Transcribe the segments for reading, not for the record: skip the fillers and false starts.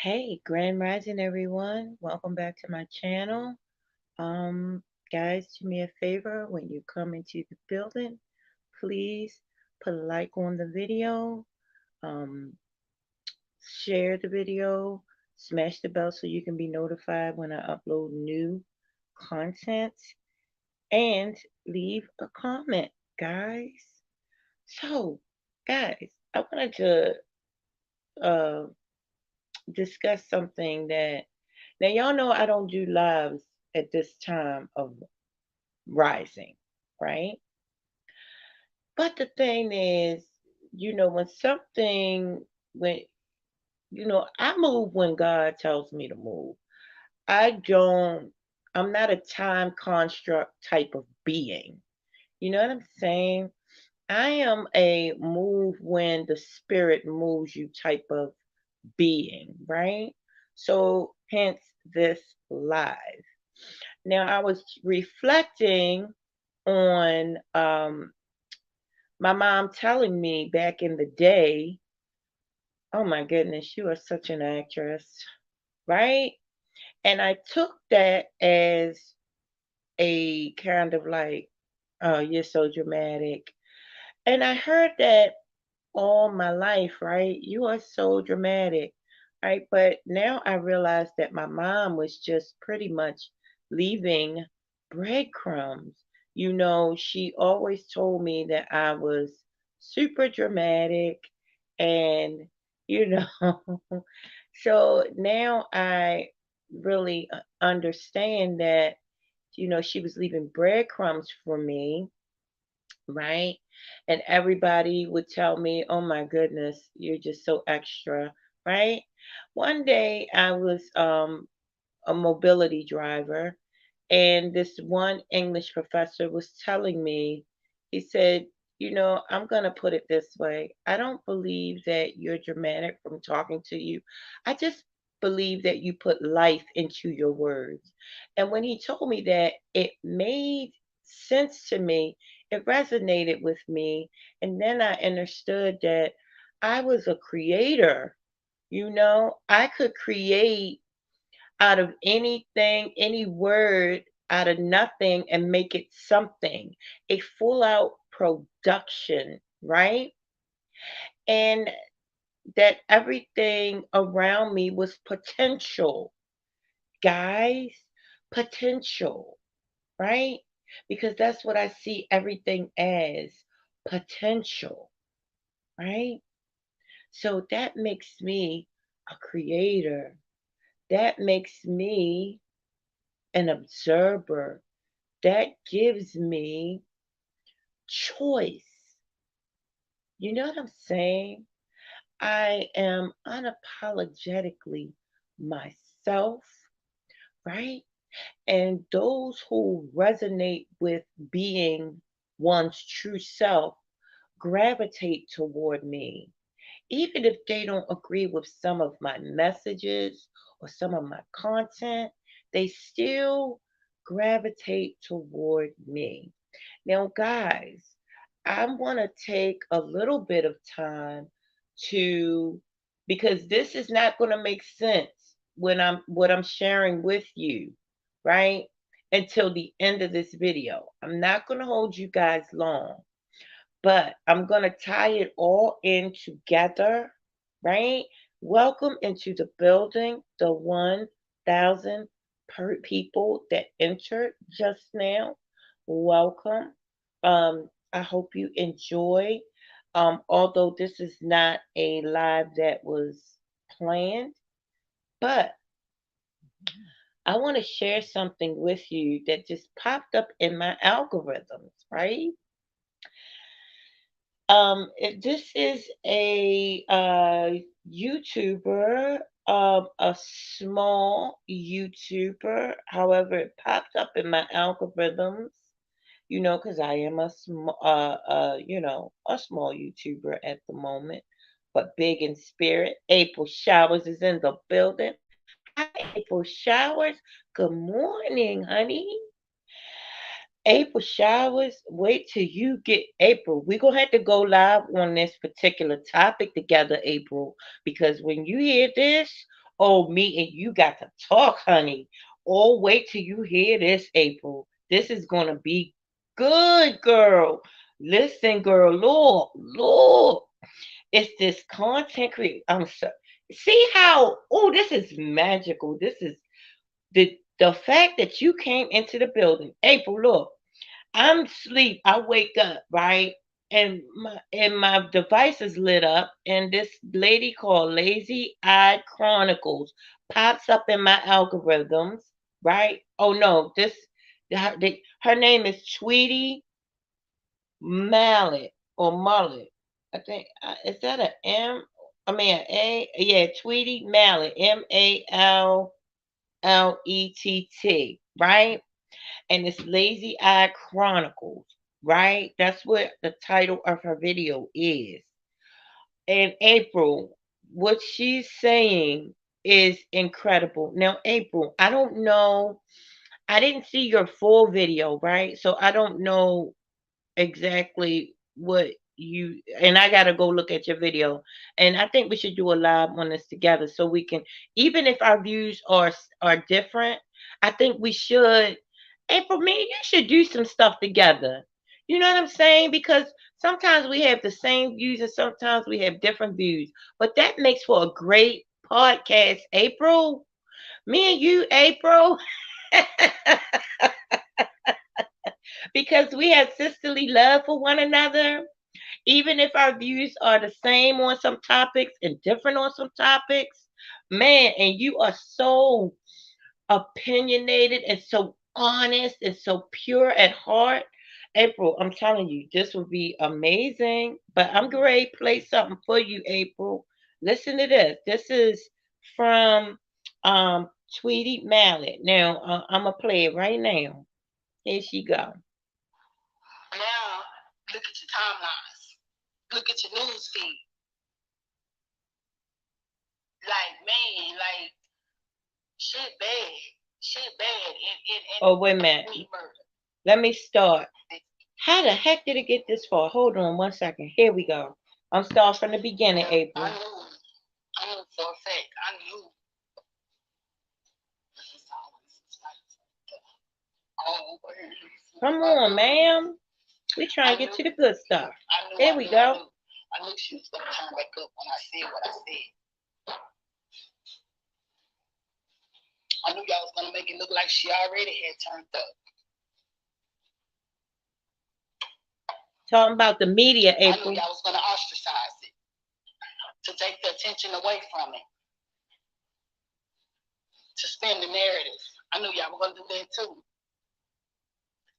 Hey, Grand Rising everyone. Welcome back to my channel. Um, Guys, do me a favor when you come into the building, please put a like on the video, um, share the video, smash the bell so you can be notified when I upload new content, and leave a comment, guys. So, guys, I wanted to uh, discuss something that now y'all know I don't do lives at this time of rising, right? But the thing is, when something when I move when God tells me to move. I don't I'm not a time construct type of being. You know what I'm saying? I am a move when the spirit moves you type of being, right? So hence this live. Now I was reflecting on my mom telling me back in the day, oh my goodness, you are such an actress, right? And I took that as a kind of like, oh, you're so dramatic. And I heard that all my life, right? You are so dramatic, right? But now I realize that my mom was just pretty much leaving breadcrumbs. She always told me that I was super dramatic and, you know, so now I really understand that, she was leaving breadcrumbs for me, right? And everybody would tell me, "Oh my goodness, you're just so extra," right? One day I was a mobility driver, and this one English professor was telling me, he said, I'm going to put it this way. I don't believe that you're dramatic from talking to you. I just believe that you put life into your words. And when he told me that, it made sense to me. It resonated with me. And then I understood that I was a creator. I could create out of anything, any word, out of nothing and make it something, a full out production, right? And that everything around me was potential, guys, potential, right? Because that's what I see everything as, potential, right? So that makes me a creator. That makes me an observer. That gives me choice. You know what I'm saying? I am unapologetically myself, right? And those who resonate with being one's true self gravitate toward me. Even if they don't agree with some of my messages or some of my content, they still gravitate toward me. Now, guys, I want to take a little bit of time to, because this is not going to make sense when what I'm sharing with you, right? Until the end of this video. I'm not going to hold you guys long, but I'm going to tie it all in together, right? Welcome into the building, the 1,000 people that entered just now. Welcome. I hope you enjoy. Although this is not a live that was planned, but I want to share something with you that just popped up in my algorithms, right? This is a YouTuber, a small YouTuber. However, it popped up in my algorithms, because I am a small YouTuber at the moment, but big in spirit. April Showers is in the building. Hi, April Showers. Good morning, honey. April Showers, wait till you get April. We're gonna have to go live on this particular topic together, April, because when you hear this, Oh, me and you got to talk, honey. Oh, wait till you hear this, April. This is gonna be good, girl. Listen, girl, Lord. It's this content create. I'm so see how this is magical. This is the fact that you came into the building. April, look. I'm asleep. I wake up, right? And my device is lit up, and this lady called Lazy Eye Chronicles pops up in my algorithms, right? Oh no, her name is Tweety Mallet or Mullet. I think is that a M? I mean a A? Yeah, Tweety Mallet, Mallet, right? And it's Lazy Eye Chronicles, right? That's what the title of her video is. And April, what she's saying is incredible. Now, April, I don't know. I didn't see your full video, right? So I don't know exactly what you and I gotta go look at your video. And I think we should do a live on this together so we can, even if our views are different, I think we should. April, me, you should do some stuff together. You know what I'm saying? Because sometimes we have the same views and sometimes we have different views. But that makes for a great podcast, April. Me and you, April. Because we have sisterly love for one another, even if our views are the same on some topics and different on some topics. Man, and you are so opinionated and so honest and so pure at heart. April, I'm telling you, this will be amazing. But I'm going to play something for you, April. Listen to this. This is from Tweety Mallet. Now, I'm going to play it right now. Here she go. Now, look at your timelines. Look at your news feed. Like, man, like, shit bad. Shit bad. Oh, wait a minute. Let me start. How the heck did it get this far? Hold on 1 second. Here we go. I'm starting from the beginning, April. I knew for a fact. I knew. Come on, ma'am. We trying to get to the good stuff. There we go. I knew she was going to turn back up when I said what I said. I knew y'all was going to make it look like she already had turned up. Talking about the media, April. I knew y'all was going to ostracize it. To take the attention away from it. To spin the narrative. I knew y'all were going to do that too.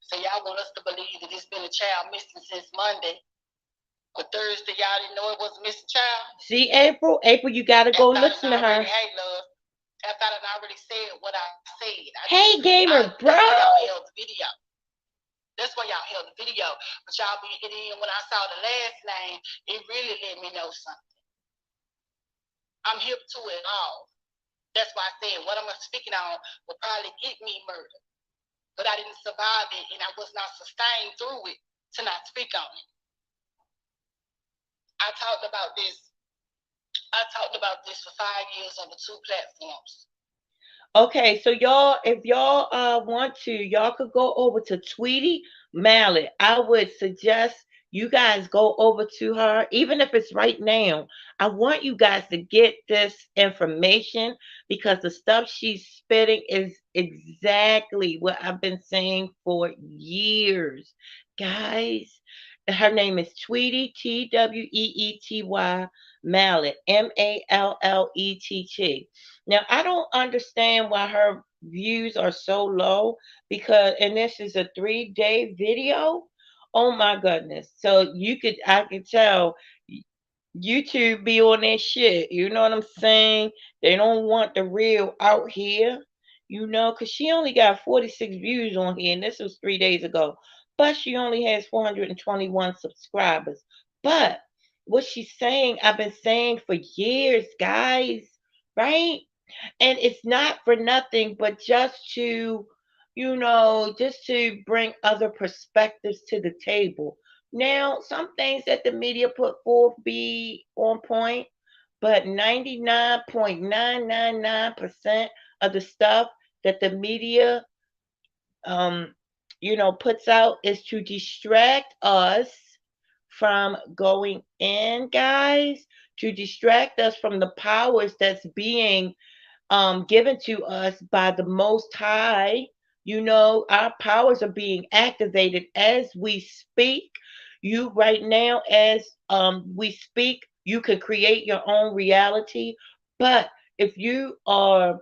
So y'all want us to believe that it's been a child missing since Monday. But Thursday, y'all didn't know it was a missing child. See, April, you gotta go listen to her. Hey, love. After I already said what I said. Hey, gamer, bro. That's why y'all held the video. That's why y'all held the video. But y'all be it in when I saw the last name, it really let me know something. I'm hip to it all. That's why I said what I'm speaking on will probably get me murdered. But I didn't survive it, and I was not sustained through it to not speak on it. I talked about this for 5 years on the 2 platforms. Okay, so y'all, if y'all want to, y'all could go over to Tweety Mallet. I would suggest you guys go over to her, even if it's right now. I want you guys to get this information because the stuff she's spitting is exactly what I've been saying for years. Guys, her name is Tweety, Tweety Mallet, Mallet. Now, I don't understand why her views are so low because, and this is a 3-day video. Oh my goodness. So I could tell YouTube be on that shit. You know what I'm saying? They don't want the real out here, because she only got 46 views on here, and this was 3 days ago. But she only has 421 subscribers. But what she's saying, I've been saying for years, guys, right? And it's not for nothing, but just to bring other perspectives to the table. Now, some things that the media put forth be on point, but 99.999% of the stuff that the media um, puts out is to distract us from going in, guys, to distract us from the powers that's being given to us by the Most High. Our powers are being activated as we speak. You right now, as we speak, you can create your own reality. But if you are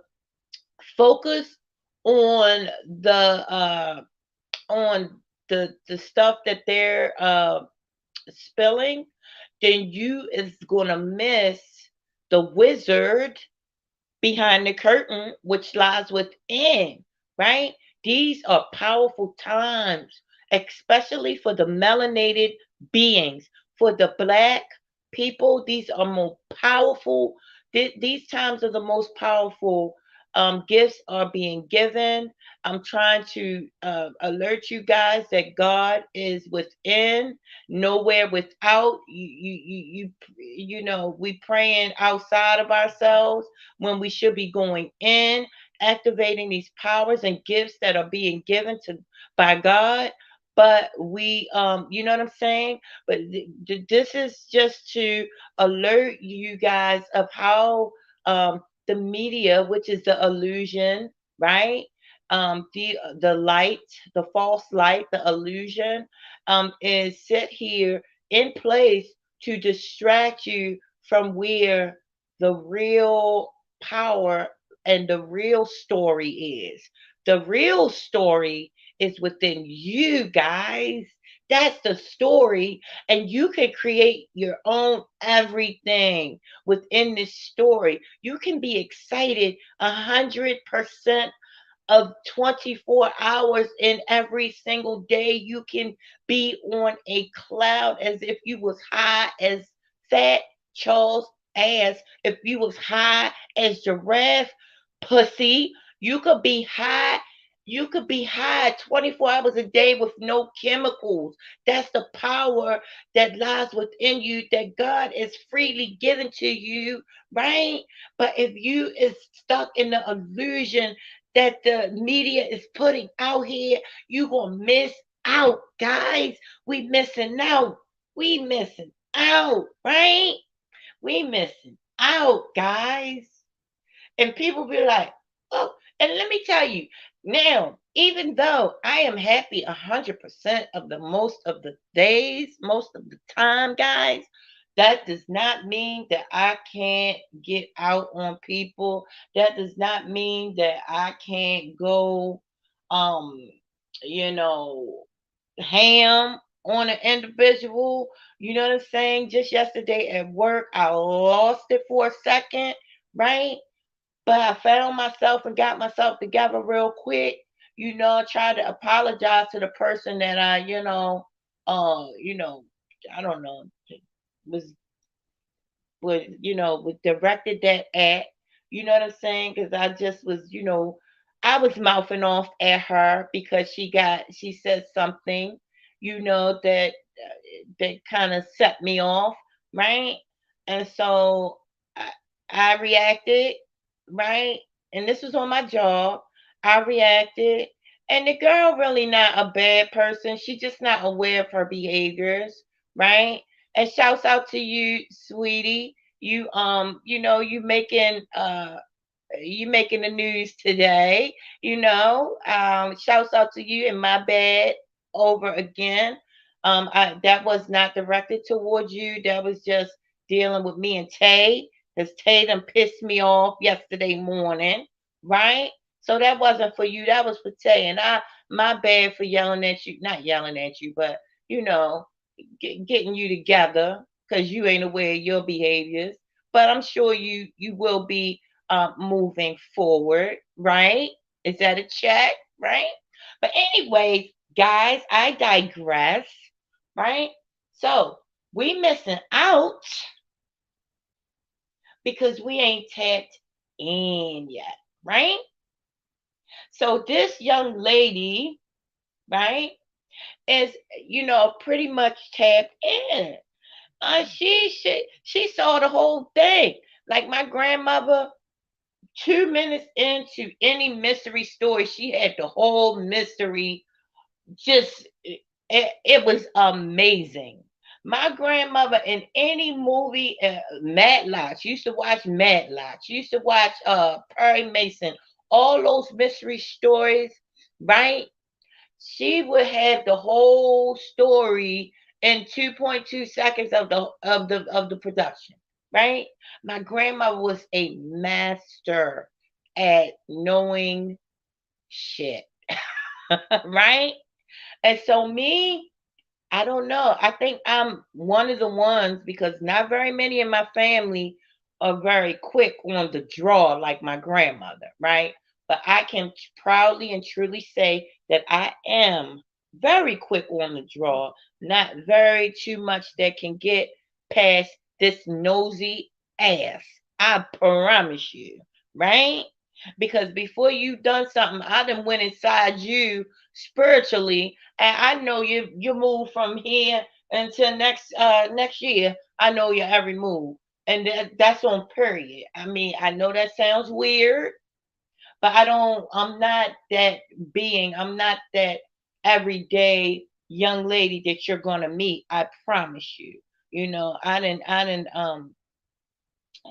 focused on on the stuff that they're spilling, then you is gonna miss the wizard behind the curtain, which lies within, right? These are powerful times, especially for the melanated beings, for the black people. These are more powerful. These times are the most powerful. Gifts are being given. I'm trying to alert you guys that God is within, nowhere without. We praying outside of ourselves when we should be going in, activating these powers and gifts that are being given to by God. But you know what I'm saying? But this is just to alert you guys of how the media, which is the illusion, right? The light, the false light, the illusion, is set here in place to distract you from where the real power and the real story is. The real story is within you, guys. That's the story. And you can create your own everything within this story. You can be excited 100% of 24 hours in every single day. You can be on a cloud as if you was high as fat Charles ass. If you was high as giraffe pussy, you could be high. You could be high 24 hours a day with no chemicals. That's the power that lies within you that God is freely given to you, right? But if you is stuck in the illusion that the media is putting out here, you gonna miss out, guys. We missing out. We missing out, right? We missing out, guys. And people be like, oh, and let me tell you, now, even though I am happy 100% of the most of the days, most of the time, guys, that does not mean that I can't get out on people. That does not mean that I can't go, um, you know, ham on an individual. You know what I'm saying? Just yesterday at work, I lost it for a second, right? But I found myself and got myself together real quick. Tried to apologize to the person that I don't know, was was directed that at. You know what I'm saying? Because I just was, I was mouthing off at her because she said something, that kind of set me off, right? And so I reacted, right? And this was on my job. I reacted, and the girl really not a bad person. She just not aware of her behaviors, right? And shouts out to you, sweetie. You making the news today. Shouts out to you, and my bad over again. That was not directed towards you. That was just dealing with me and Tay, because Tay done pissed me off yesterday morning, right? So that wasn't for you. That was for Tay, and my bad for yelling at you. Not yelling at you, but you know, getting you together because you ain't aware of your behaviors. But I'm sure you will be moving forward, right? Is that a check, right? But anyways, guys, I digress, right? So we missing out because we ain't tapped in yet, right? So this young lady, right, is pretty much tapped in. She saw the whole thing. Like my grandmother, 2 minutes into any mystery story, she had the whole mystery. Just it was amazing. My grandmother in any movie, Matlock. She used to watch Matlock. She used to watch Perry Mason. All those mystery stories, right? She would have the whole story in 2.2 seconds of the production, right? My grandmother was a master at knowing shit, right? And so me, I don't know. I think I'm one of the ones because not very many in my family are very quick on the draw like my grandmother, right? But I can proudly and truly say that I am very quick on the draw, not very too much that can get past this nosy ass. I promise you, right? Because before you done something, I done went inside you spiritually, and I know you move from here until next year. I know your every move, and that's on period. I mean, I know that sounds weird, but I'm not that being. I'm not that everyday young lady that you're gonna meet. I promise you. I didn't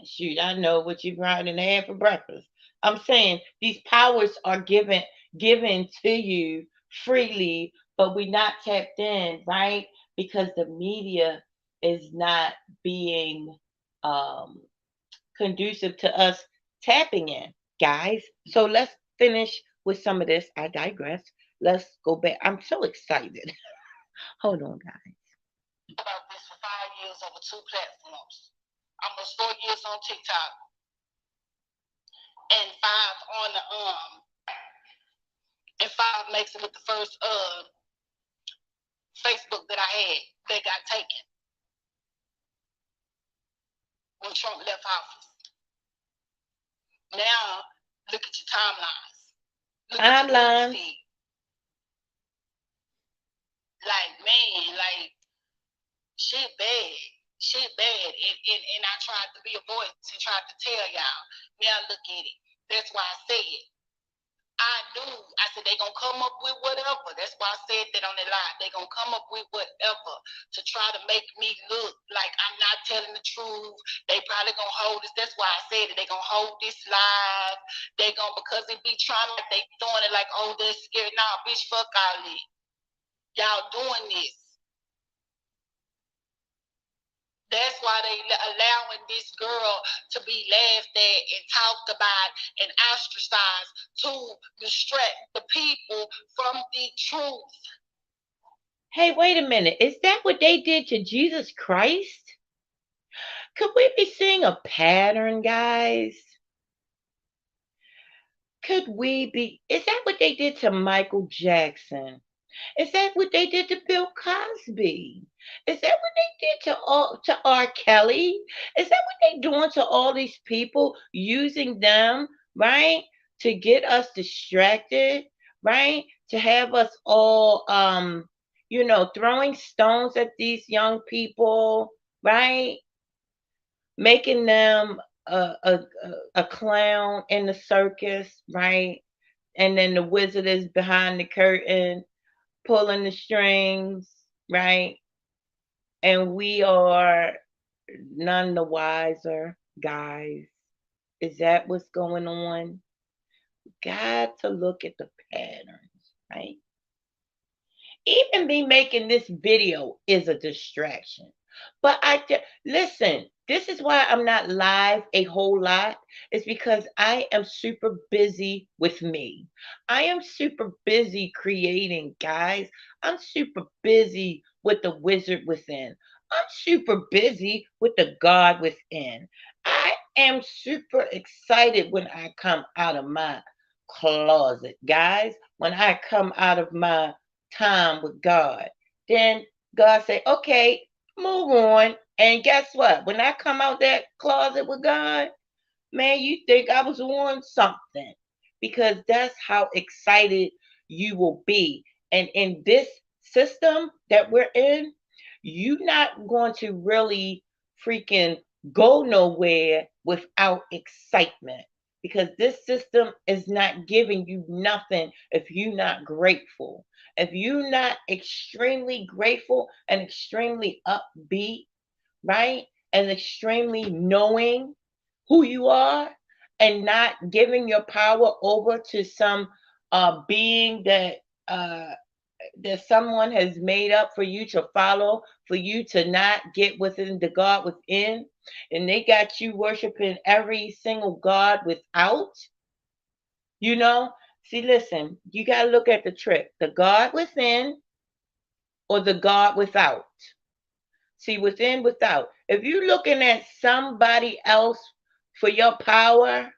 shoot, I know what you grinding had for breakfast. I'm saying these powers are given to you freely, but we not tapped in, right? Because the media is not being um conducive to us tapping in, guys. So let's finish with some of this. I digress. Let's go back. I'm so excited. Hold on, guys. About this for 5 years over two platforms. Almost 4 years on TikTok and five on the and five makes it with the first Facebook that I had that got taken when Trump left office. Now look at your timelines. Look at your Timeline. feed. Like man, like shit bad. Shit bad. And I tried to be a voice and tried to tell y'all. Now look at it. That's why I said I knew. I said they gonna come up with whatever. That's why I said that on the line. They gonna come up with whatever to try to make me look like I'm not telling the truth. They probably gonna hold this. That's why I said it. They gonna hold this live. They gonna because it be trying like they doing it like oh they're scared. Nah, bitch, fuck all it. Y'all doing this. That's why they allowing this girl to be laughed at and talked about and ostracized to distract the people from the truth. Hey, wait a minute. Is that what they did to Jesus Christ? Could we be seeing a pattern, guys? Could we be? Is that what they did to Michael Jackson? Is that what they did to Bill Cosby? Is that what they did to R. Kelly? Is that what they doing to all these people, using them, right, to get us distracted, right, to have us all, throwing stones at these young people, right, making them a clown in the circus, right, and then the wizard is behind the curtain pulling the strings, right? And we are none the wiser, guys. Is that what's going on? Got to look at the patterns, right? Even me making this video is a distraction. But listen, this is why I'm not live a whole lot. It's because I am super busy with me. I am super busy creating, guys. I'm super busy with the wizard within. I'm super busy with the God within. I am super excited when I come out of my closet, guys. When I come out of my time with God. Then God say, okay, move on. And guess what? When I come out that closet with God, man, you think I was on something. Because that's how excited you will be. And in this system that we're in, you're not going to really freaking go nowhere without excitement, because this system is not giving you nothing if you're not grateful. If you're not extremely grateful and extremely upbeat, right? And extremely knowing who you are, and not giving your power over to some being uh, that someone has made up for you to follow, for you to not get within the God within, and they got you worshiping every single God without, you know. See, listen, you got to look at the trick: the God within or the God without. See, within, without. If you're looking at somebody else for your power,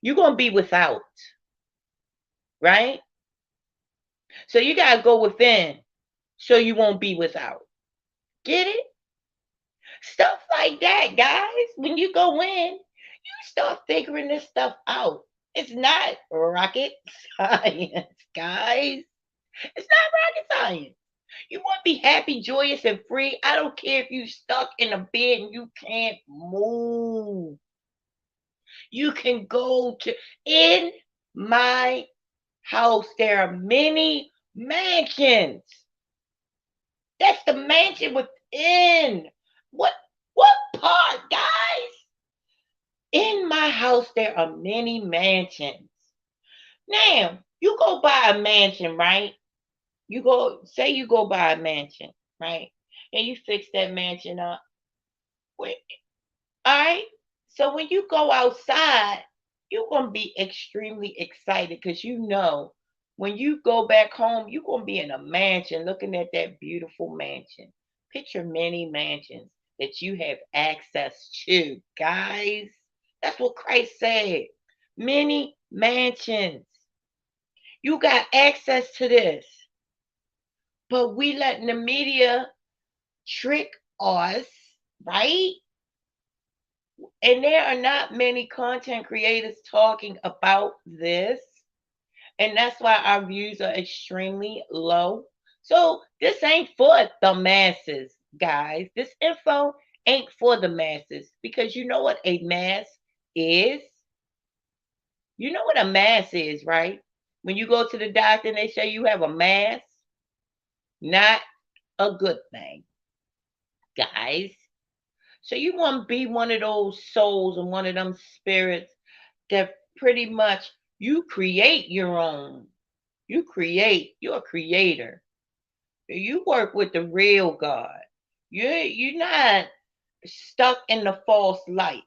you're going to be without, right? So you got to go within so you won't be without. Get it? Stuff like that, guys. When you go in, you start figuring this stuff out. It's not rocket science, guys. It's not rocket science. You want to be happy, joyous, and free. I don't care if you stuck in a bed and you can't move. You can go to in my house. There are many mansions. That's the mansion within. What what part, guys? In my house there are many mansions. Now, you go buy a mansion, right? You go buy a mansion, right? And you fix that mansion up. Wait, all right. So when you go outside, you're gonna be extremely excited because you know when you go back home, you're gonna be in a mansion looking at that beautiful mansion. Picture many mansions that you have access to, guys. That's what Christ said. Many mansions. You got access to this. But we letting the media trick us, right? And there are not many content creators talking about this. And that's why our views are extremely low. So this ain't for the masses, guys. This info ain't for the masses, because you know what a mass is? You know what a mass is, right? When you go to the doctor and they say you have a mass, not a good thing, guys. So you want to be one of those souls and one of them spirits that pretty much you create your own. You create. You're a creator. You work with the real God. You're not stuck in the false light,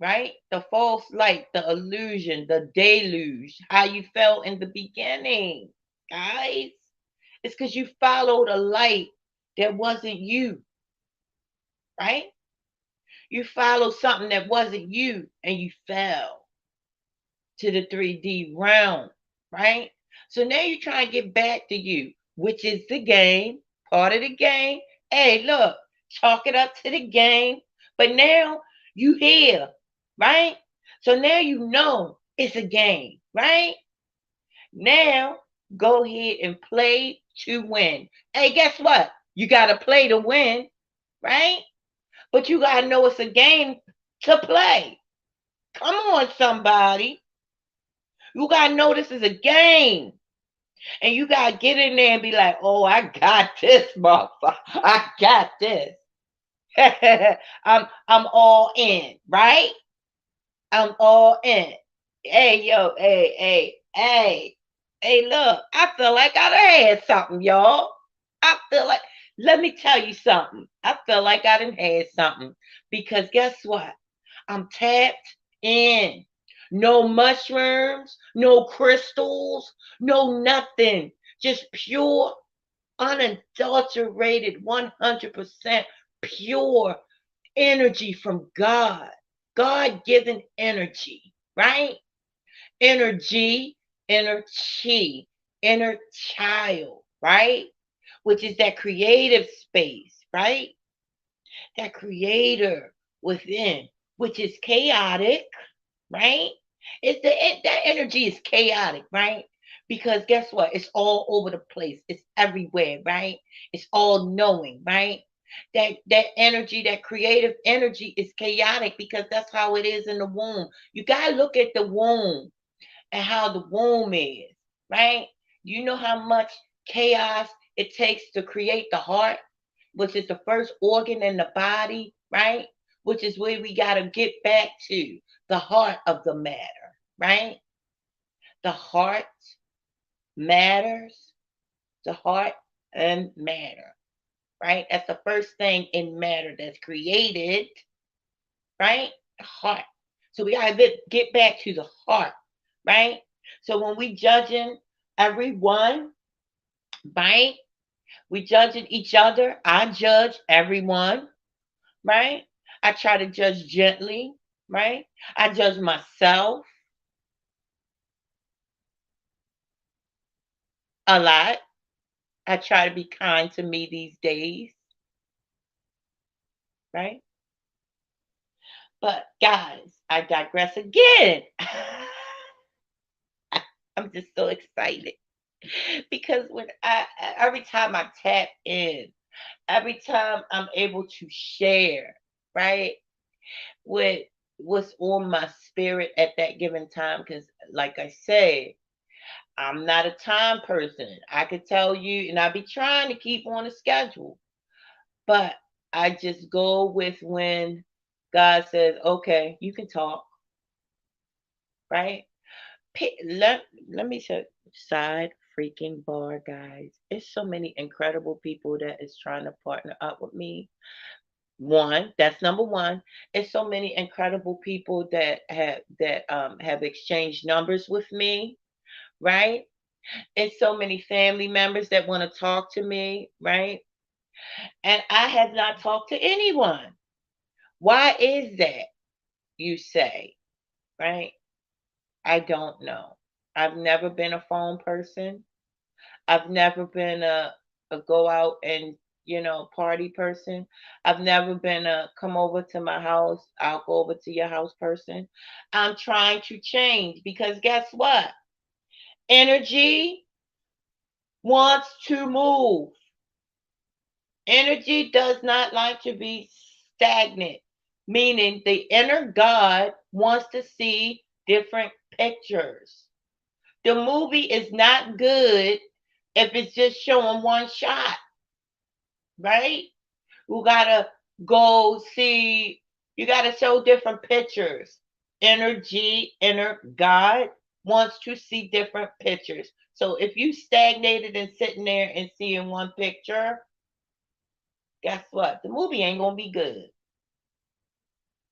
right? The false light, the illusion, the deluge, how you felt in the beginning, guys. It's because you followed a light that wasn't you, right? You followed something that wasn't you and you fell to the 3D realm, right? So now you're trying to get back to you, which is the game, part of the game. Hey, look, chalk it up to the game. But now you here, right? So now you know it's a game, right? Now go ahead and play to win. Hey, guess what? You got to play to win, right? But you got to know it's a game to play. Come on, somebody. You got to know this is a game. And you got to get in there and be like, oh, I got this, motherfucker. I got this. I'm all in, right? I'm all in. Hey, yo, hey, look, I feel like I done had something, y'all. I feel like, let me tell you something. I feel like I done had something. Because guess what? I'm tapped in. No mushrooms, no crystals, no nothing. Just pure, unadulterated, 100% pure energy from God. God given energy, right? Energy, inner chi, inner child, right? Which is that creative space, right? That creator within, which is chaotic, right? That energy is chaotic, right? Because guess what? It's all over the place. It's everywhere, right? It's all knowing, right? That energy, that creative energy is chaotic because that's how it is in the womb. You gotta look at the womb and how the womb is, right? You know how much chaos it takes to create the heart, which is the first organ in the body, right? Which is where we got to get back to the heart of the matter, right? The heart matters, the heart and matter, right? That's the first thing in matter that's created, right? The heart. So we got to get back to the heart, right? So when we judging everyone, right? We judging each other. I judge everyone, right? I try to judge gently, right? I judge myself a lot. I try to be kind to me these days, right? But guys, I digress again. I'm just so excited because when I every time I tap in, every time I'm able to share, right, with what's on my spirit at that given time, because like I say, I'm not a time person. I could tell you, and I be trying to keep on a schedule, but I just go with when God says, okay, you can talk, right? Let me say, side freaking bar, guys. It's so many incredible people that is trying to partner up with me. One, that's number one. It's so many incredible people that have exchanged numbers with me, right? It's so many family members that want to talk to me, right? And I have not talked to anyone. Why is that, you say, right? I don't know. I've never been a phone person. I've never been a go out and, party person. I've never been a come over to my house, I'll go over to your house person. I'm trying to change because guess what? Energy wants to move. Energy does not like to be stagnant, meaning the inner God wants to see different pictures. The movie is not good if it's just showing one shot, right? You gotta go see, you gotta show different pictures. Energy, inner God wants to see different pictures. So if you stagnated and sitting there and seeing one picture, guess what? The movie ain't gonna be good.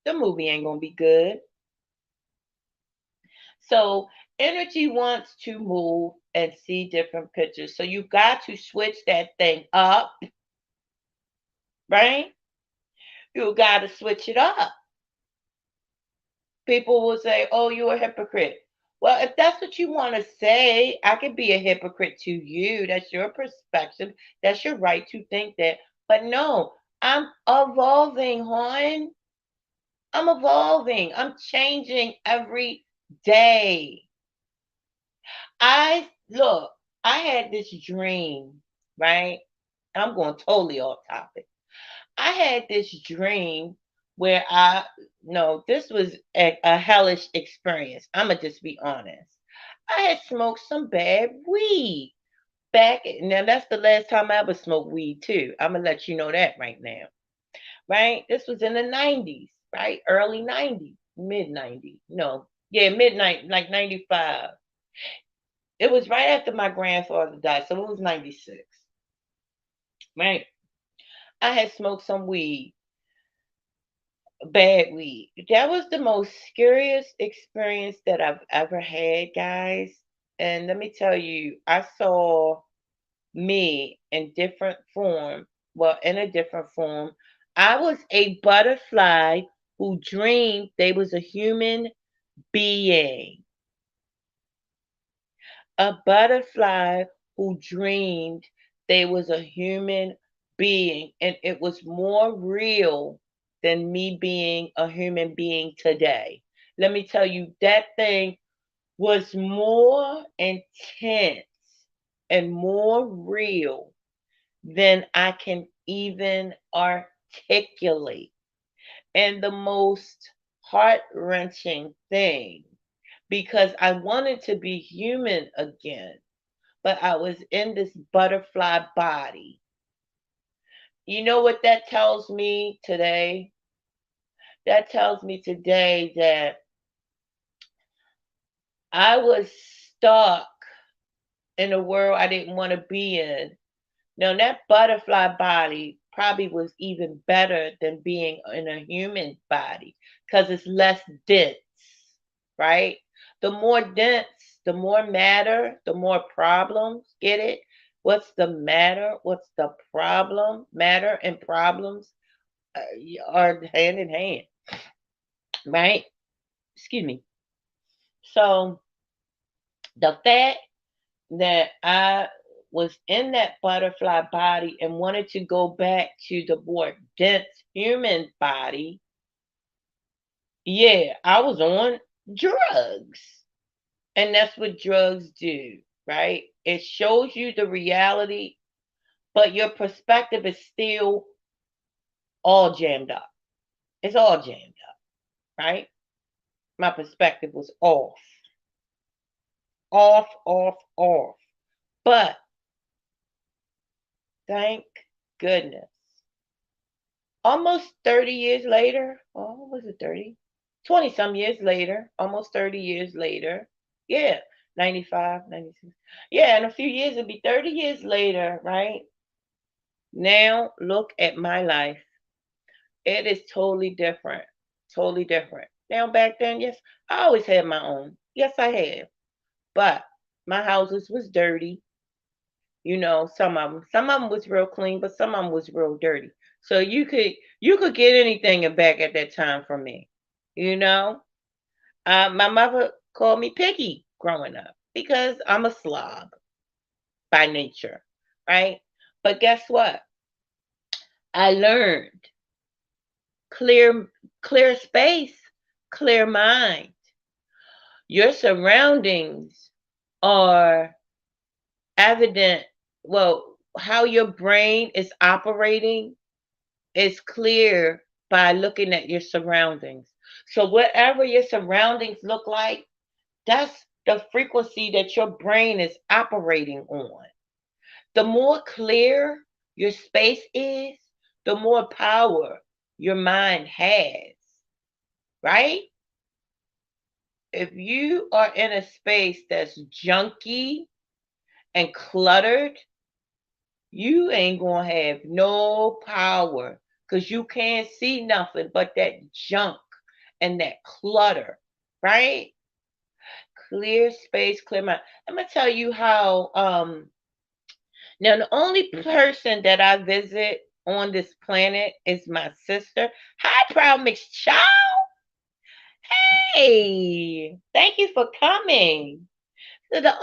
The movie ain't gonna be good. So energy wants to move and see different pictures. So you got to switch that thing up, right? You got to switch it up. People will say, "Oh, you're a hypocrite." Well, if that's what you want to say, I could be a hypocrite to you. That's your perspective. That's your right to think that. But no, I'm evolving, hon. I'm evolving. I'm changing every day. Look, I had this dream, right? I'm going totally off topic. I had this dream where no, this was a hellish experience. I'm going to just be honest. I had smoked some bad weed now that's the last time I ever smoked weed too. I'm going to let you know that right now, right? This was in the 90s, right? Early 90s, mid 90s. No, yeah, midnight, like 95. It was right after my grandfather died, so it was 96, right? I had smoked some weed, bad weed. That was the most scariest experience that I've ever had, guys. And let me tell you, I saw me in different form. Well, in a different form. I was a butterfly who dreamed they was a human being. A butterfly who dreamed they was a human being, and it was more real than me being a human being today. Let me tell you, that thing was more intense and more real than I can even articulate. And the most heart wrenching thing, because I wanted to be human again, but I was in this butterfly body. You know what that tells me today? That tells me today that I was stuck in a world I didn't want to be in. Now, that butterfly body probably was even better than being in a human body because it's less dense, right? The more dense, the more matter, the more problems. Get it? What's the matter? What's the problem? Matter and problems are hand in hand, right? Excuse me. So the fact that I was in that butterfly body and wanted to go back to the more dense human body, yeah, I was on drugs. And that's what drugs do, right? It shows you the reality, but your perspective is still all jammed up. It's all jammed up, right? My perspective was off, off, off, off. But thank goodness, almost 30 years later, oh, was it 30? 20 some years later, almost 30 years later. Yeah, 95, 96. Yeah, in a few years, it'll be 30 years later, right? Now, look at my life. It is totally different. Totally different. Now, back then, yes, I always had my own. Yes, I have. But my houses was dirty. Some of them was real clean, but some of them was real dirty. So you could get anything back at that time from me. You know, my mother called me picky growing up because I'm a slob by nature, right? But guess what? I learned clear, clear space, clear mind. Your surroundings are evident. Well, how your brain is operating is clear by looking at your surroundings. So whatever your surroundings look like, that's the frequency that your brain is operating on. The more clear your space is, the more power your mind has, right? If you are in a space that's junky and cluttered, you ain't gonna have no power because you can't see nothing but that junk and that clutter, right? Clear space, clear mind. I'm gonna tell you how. Now the only person that I visit on this planet is my sister. Hi, proud mixed child. Hey, thank you for coming. So the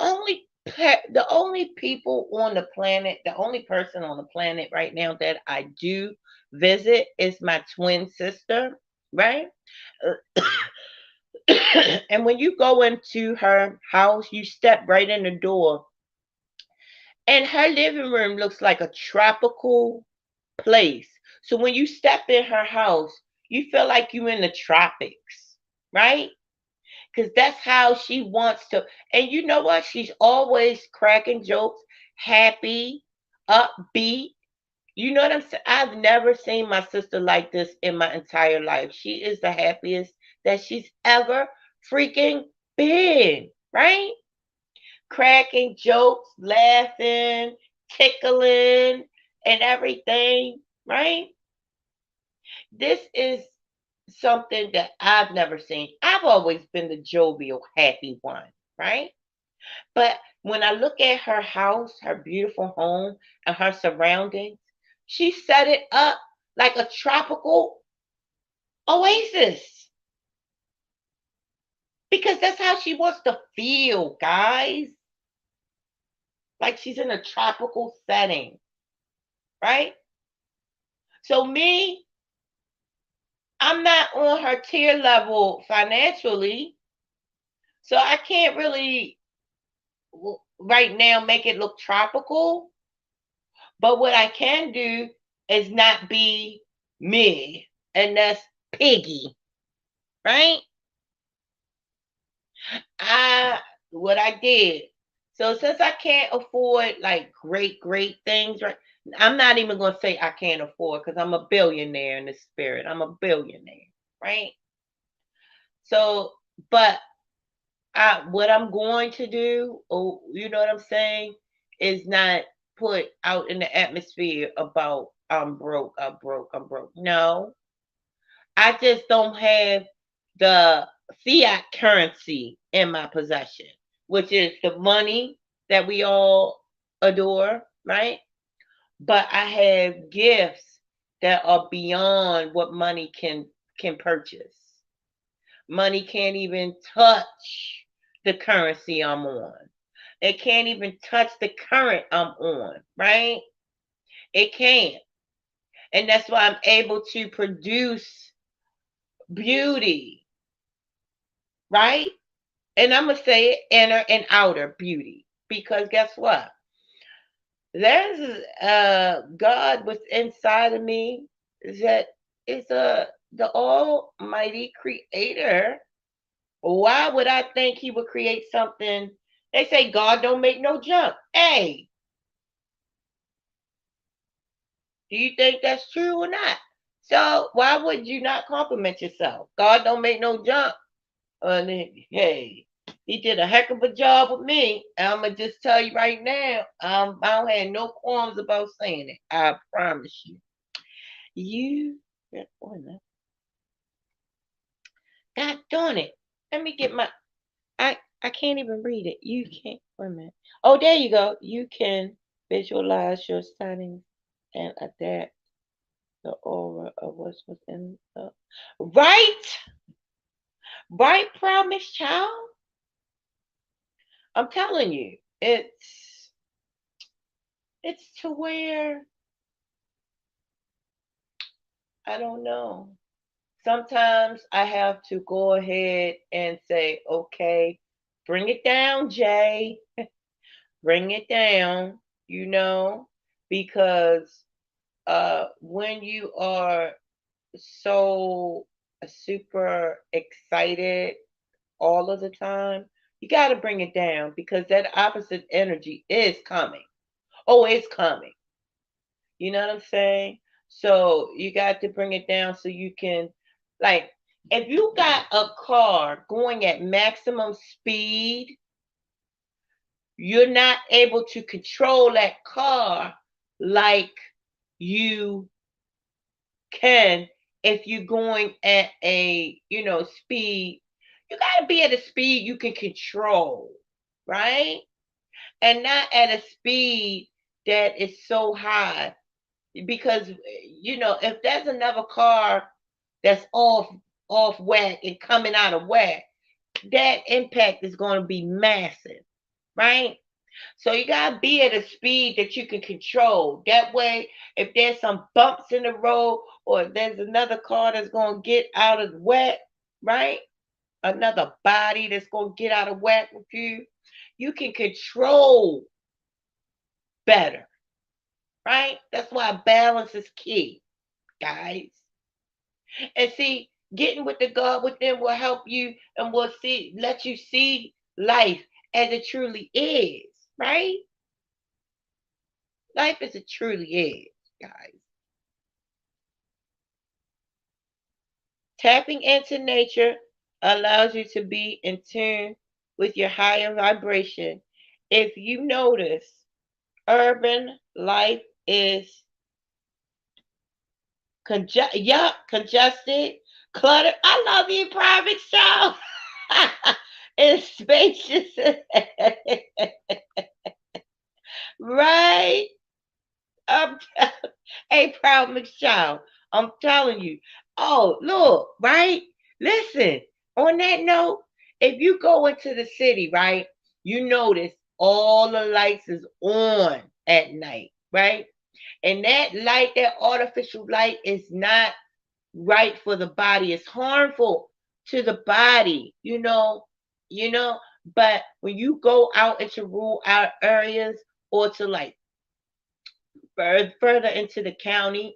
only people on the planet, the only person on the planet right now that I do visit is my twin sister, right? And when you go into her house, you step right in the door, and her living room looks like a tropical place. So when you step in her house, you feel like you're in the tropics, right? Because that's how she wants to. And you know what? She's always cracking jokes, happy, upbeat. You know what I'm saying? I've never seen my sister like this in my entire life. She is the happiest that she's ever freaking been, right? Cracking jokes, laughing, tickling, and everything, right? This is something that I've never seen. I've always been the jovial, happy one, right? But when I look at her house, her beautiful home, and her surroundings, she set it up like a tropical oasis because that's how she wants to feel, guys. Like she's in a tropical setting, right? So, me, I'm not on her tier level financially, so I can't really right now make it look tropical. But what I can do is not be me, and that's Piggy, right? I what I did. So since I can't afford like great things, right? I'm not even gonna say I can't afford because I'm a billionaire in the spirit. I'm a billionaire, right? So, but what I'm going to do, oh, you know what I'm saying, is not put out in the atmosphere about I'm broke, I'm broke, I'm broke. No, I just don't have the fiat currency in my possession, which is the money that we all adore, right? But I have gifts that are beyond what money can purchase. Money can't even touch the currency I'm on. It can't even touch the current I'm on, right? It can't. And that's why I'm able to produce beauty, right? And I'm going to say it, inner and outer beauty. Because guess what? There's God was inside of me that is the almighty creator. Why would I think he would create something? They say God don't make no junk. Hey, do you think that's true or not? So why would you not compliment yourself? God don't make no junk. Hey, he did a heck of a job with me. I'ma just tell you right now, I don't have no qualms about saying it. I promise you. You, wait a minute. God darn it. Let me get my. I can't even read it. You can't. Wait a minute. Oh, there you go. You can visualize your settings and adapt the aura of what's within the. Right? Right, promise, child. I'm telling you, it's to where I don't know. Sometimes I have to go ahead and say, okay, bring it down, Jay. Bring it down, because when you are so super excited all of the time, you got to bring it down because that opposite energy is coming. Oh, it's coming. You know what I'm saying? So you got to bring it down so you can, like, if you got a car going at maximum speed, you're not able to control that car like you can if you're going at a, speed. You got to be at a speed you can control, right? And not at a speed that is so high because if there's another car that's off whack and coming out of whack, that impact is going to be massive, right? So you gotta be at a speed that you can control. That way, if there's some bumps in the road or if there's another car that's gonna get out of whack, right? Another body that's gonna get out of whack with you, you can control better, right? That's why balance is key, guys. And see, getting with the God within will help you and will let you see life as it truly is, right? Life as it truly is, guys. Tapping into nature allows you to be in tune with your higher vibration. If you notice, urban life is congested, cluttered. I love you, private show. It's spacious, right? I'm hey, proud McShaw. I'm telling you. Oh, look, right? Listen, on that note, if you go into the city, right, you notice all the lights is on at night, right? And that light, that artificial light, is not right for the body. It's harmful to the body, you know. But when you go out into rural out areas or to like further into the county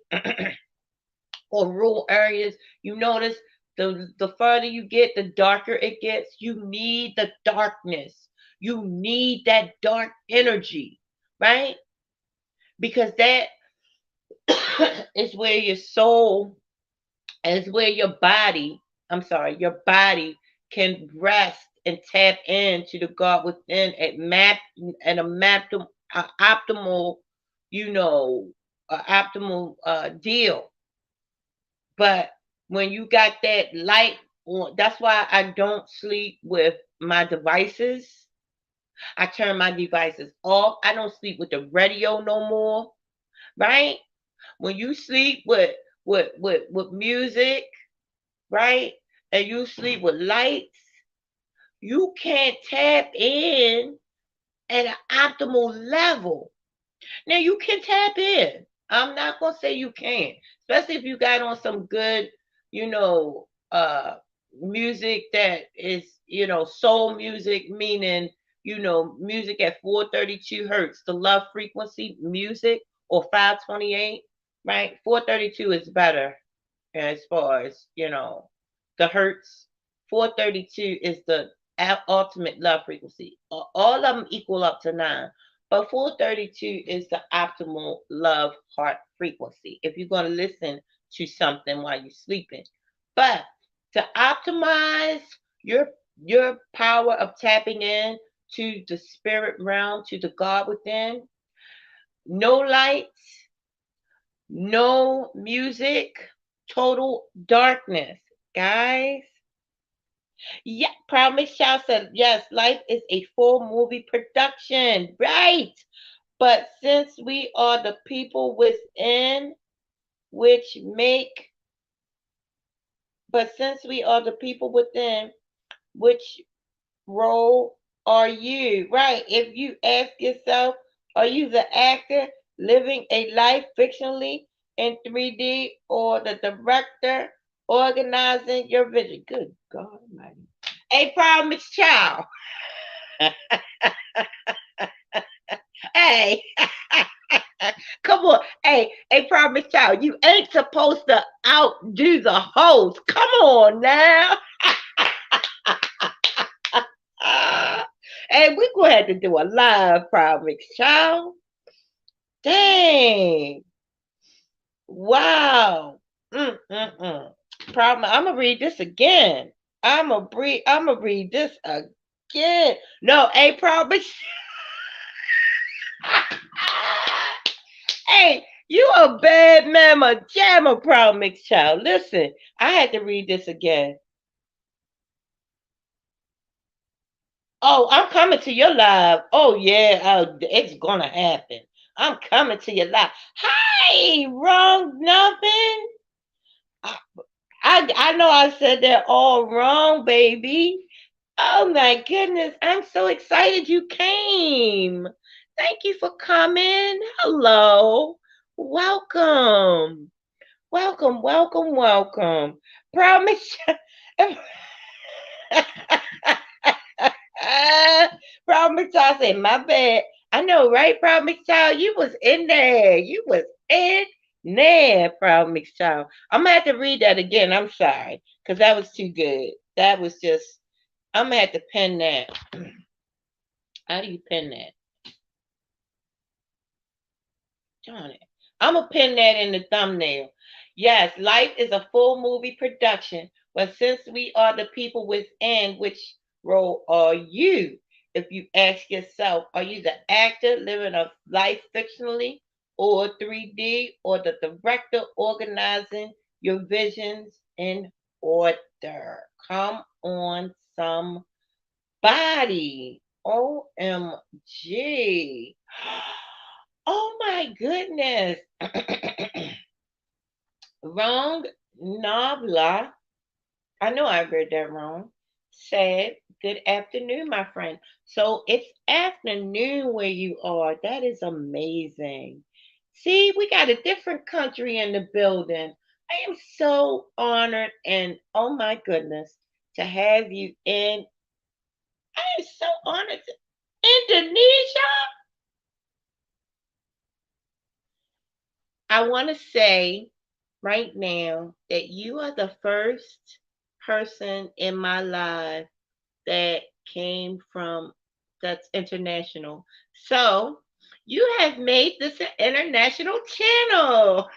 or rural areas, you notice the further you get, the darker it gets. You need the darkness. You need that dark energy, right? Because that is where your soul, is where your body, I'm sorry, your body can rest and tap into the God within at a optimal, you know, optimal deal. But when you got that light on, that's why I don't sleep with my devices. I turn my devices off. I don't sleep with the radio no more, right? When you sleep with music, right? And you sleep with lights, you can't tap in at an optimal level. Now you can tap in. I'm not gonna say you can't, especially if you got on some good, you know, music that is, soul music, meaning, music at 432 hertz, the love frequency music, or 528, right? 432 is better as far as, the hertz. 432 is the ultimate love frequency. All of them equal up to 9, but 432 is the optimal love heart frequency if you're going to listen to something while you're sleeping. But to optimize your your power of tapping in to the spirit realm, to the God within, no lights, no music, total darkness. Guys, yeah, Promise Child said, yes, life is a full movie production. Right. But since we are the people within which make, but since we are the people within, which role are you? Right. If you ask yourself, are you the actor living a life fictionally in 3D, or the director organizing your vision? Good God Almighty. A Promise Child. Hey, come on. Hey, Promise Child, you ain't supposed to outdo the host. Come on now. Hey, we're going to have to do a live Promise Child. Dang. Wow. Mm-mm-mm. Problem. I'm going to read this again. I'm gonna read this again. No, a Promise. Hey, you a bad mama jamma, Proud Mix Child. Listen, I had to read this again. Oh, I'm coming to your live. Oh yeah, it's gonna happen. I'm coming to your live. Hi, wrong nothing. I, I know I said that all wrong, baby. Oh my goodness, I'm so excited you came. Thank you for coming. Hello. Welcome. Welcome, welcome, welcome. Promise. Promise I said, my bad. I know, right, Promise Child? You was in there. You was in there, Promise Child. I'm gonna have to read that again. I'm sorry. Because that was too good. That was just, I'm gonna have to pen that. How do you pen that? Darn it. I'm going to pin that in the thumbnail. Yes, life is a full movie production, but since we are the people within, which role are you? If you ask yourself, are you the actor living a life fictionally, or 3D, or the director organizing your visions in order? Come on, somebody. OMG. Oh my goodness. Wrong Nabla. I know I read that wrong. Said, good afternoon, my friend. So it's afternoon where you are. That is amazing. See, we got a different country in the building. I am so honored and oh my goodness to have you in. I am so honored. Indonesia? I want to say right now that you are the first person in my life that came from that's international. So you have made this an international channel.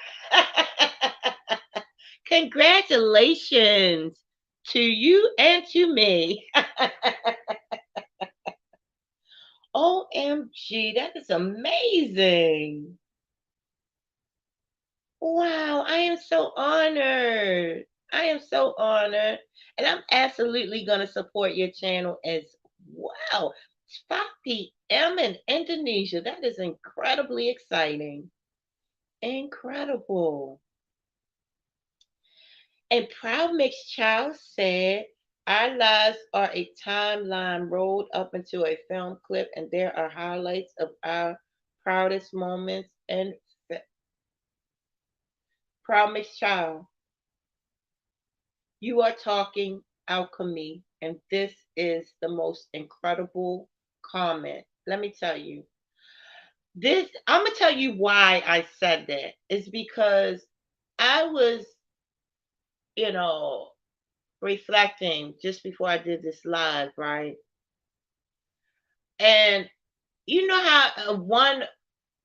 Congratulations to you and to me. OMG, that is amazing. Wow, I am so honored. I am so honored. And I'm absolutely going to support your channel as well. It's 5 p.m. in Indonesia. That is incredibly exciting. Incredible. And Proud Mixed Child said, our lives are a timeline rolled up into a film clip, and there are highlights of our proudest moments and Proud Mixed Child. You are talking alchemy, and this is the most incredible comment. Let me tell you. This I'm gonna tell you why I said that. It's because I was, you know, reflecting just before I did this live, right? And you know how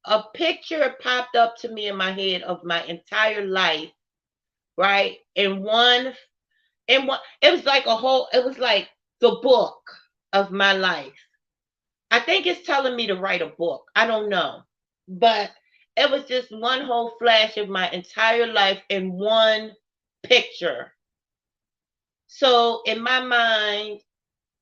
a picture popped up to me in my head of my entire life, right? In one it was like it was like the book of my life. I think it's telling me to write a book. I don't know. But it was just one whole flash of my entire life in one picture. So in my mind,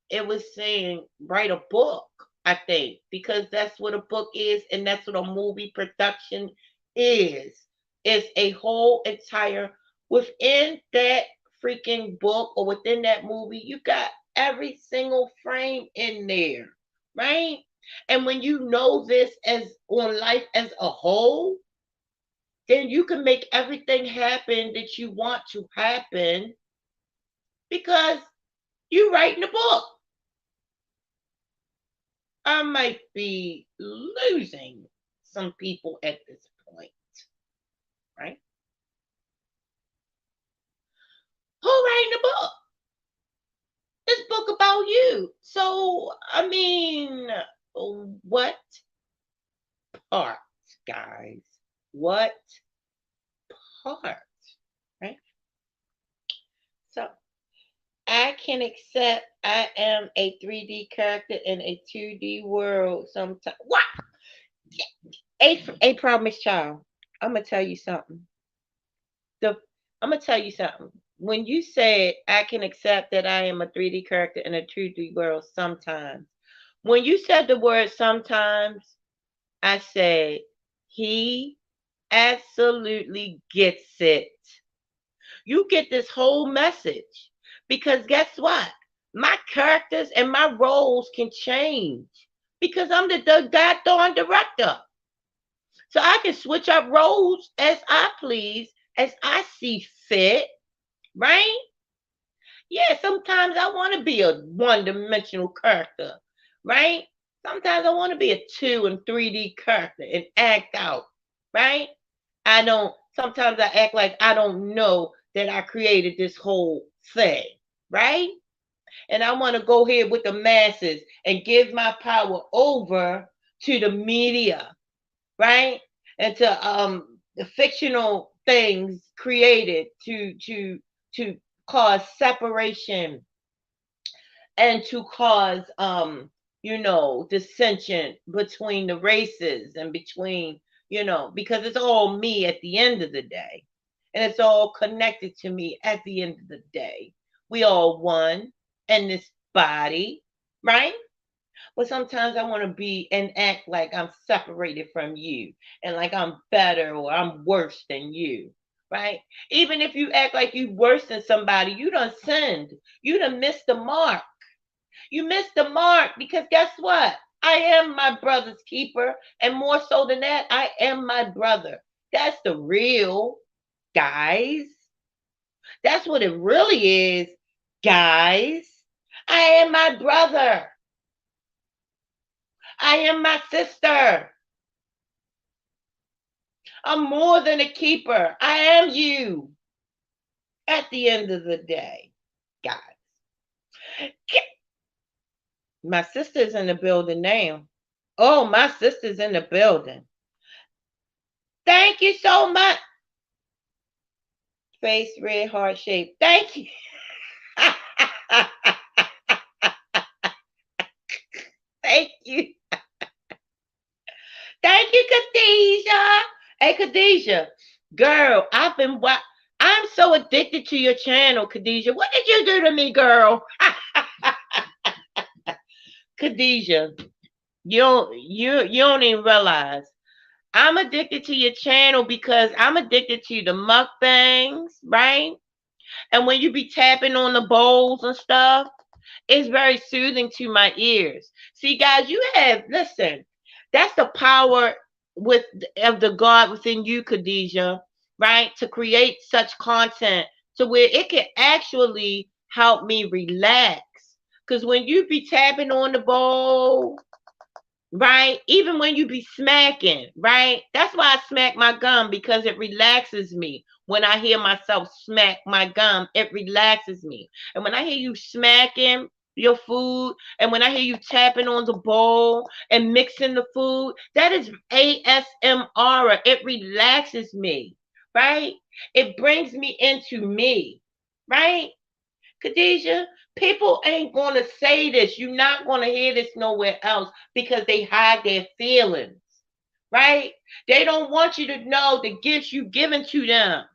it was saying write a book, I think, because that's what a book is and that's what a movie production is. It's a whole entire within that freaking book or within that movie, you got every single frame in there, right? And when you know this as on life as a whole, then you can make everything happen that you want to happen because you writing a book. I might be losing some people at this point, right? Who writing a book? This book about you. So, I mean, what part, guys? What part, right? So, I can accept I am a 3D character in a 2D world sometimes. What? A promise child. I'm gonna tell you something. The I'm gonna tell you something. When you said I can accept that I am a 3D character in a 2D world sometimes, when you said the word sometimes, I said he absolutely gets it. You get this whole message because guess what? My characters and my roles can change because I'm the goddamn director. So I can switch up roles as I please, as I see fit, right? Yeah, sometimes I want to be a one-dimensional character, right? Sometimes I want to be a 2 and 3D character and act out, right? Sometimes I act like I don't know that I created this whole thing, right? And I want to go here with the masses and give my power over to the media, right? And to the fictional things created to cause separation and to cause dissension between the races and between because it's all me at the end of the day, and it's all connected to me at the end of the day. We all one in this body, right? But sometimes I want to be and act like I'm separated from you and like I'm better or I'm worse than you, right? Even if you act like you worse than somebody, you done sinned. You done missed the mark. You missed the mark because guess what? I am my brother's keeper. And more so than that, I am my brother. That's the real, guys. That's what it really is, guys. I am my brother. I am my sister. I'm more than a keeper. I am you at the end of the day, guys. My sister's in the building now. Oh, my sister's in the building. Thank you so much. Face red heart shape. Thank you. Thank you. Thank you, Khadijah. Hey, Khadijah. Girl, I'm so addicted to your channel, Khadijah. What did you do to me, girl? Khadijah, you don't even realize. I'm addicted to your channel because I'm addicted to the mukbangs, right? And when you be tapping on the bowls and stuff, it's very soothing to my ears. See, guys, listen, that's the power with of the God within you, Khadijah, right? To create such content to where it can actually help me relax. Because when you be tapping on the bowl, right? Even when you be smacking, right? That's why I smack my gum because it relaxes me. When I hear myself smack my gum, it relaxes me. And when I hear you smacking your food, and when I hear you tapping on the bowl and mixing the food, that is ASMR. It relaxes me, right? It brings me into me, right? Khadijah, people ain't going to say this. You're not going to hear this nowhere else because they hide their feelings, right? They don't want you to know the gifts you've given to them.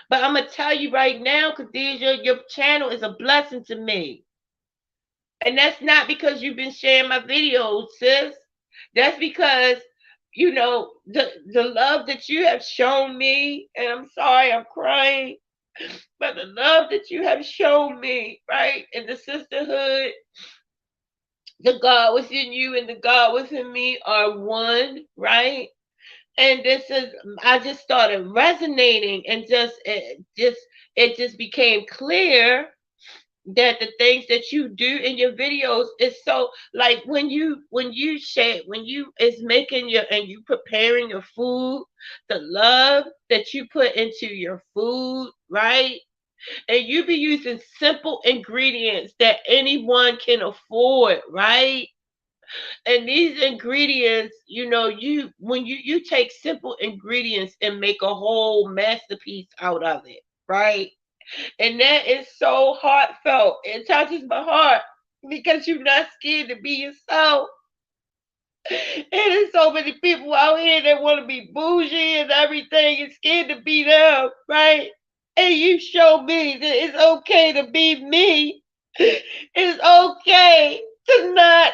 But I'm going to tell you right now, Khadijah, your channel is a blessing to me. And that's not because you've been sharing my videos, sis. That's because, the love that you have shown me, and I'm sorry, I'm crying, but the love that you have shown me, right, in the sisterhood, the God within you and the God within me are one, right? And I just started resonating, and it just became clear that the things that you do in your videos is so, like, when you is making your and you preparing your food, the love that you put into your food, right? And you be using simple ingredients that anyone can afford, right? And these ingredients, when you take simple ingredients and make a whole masterpiece out of it, right? And that is so heartfelt. It touches my heart because you're not scared to be yourself. And there's so many people out here that want to be bougie and everything and scared to be them, right? And you show me that it's okay to be me. It's okay to not,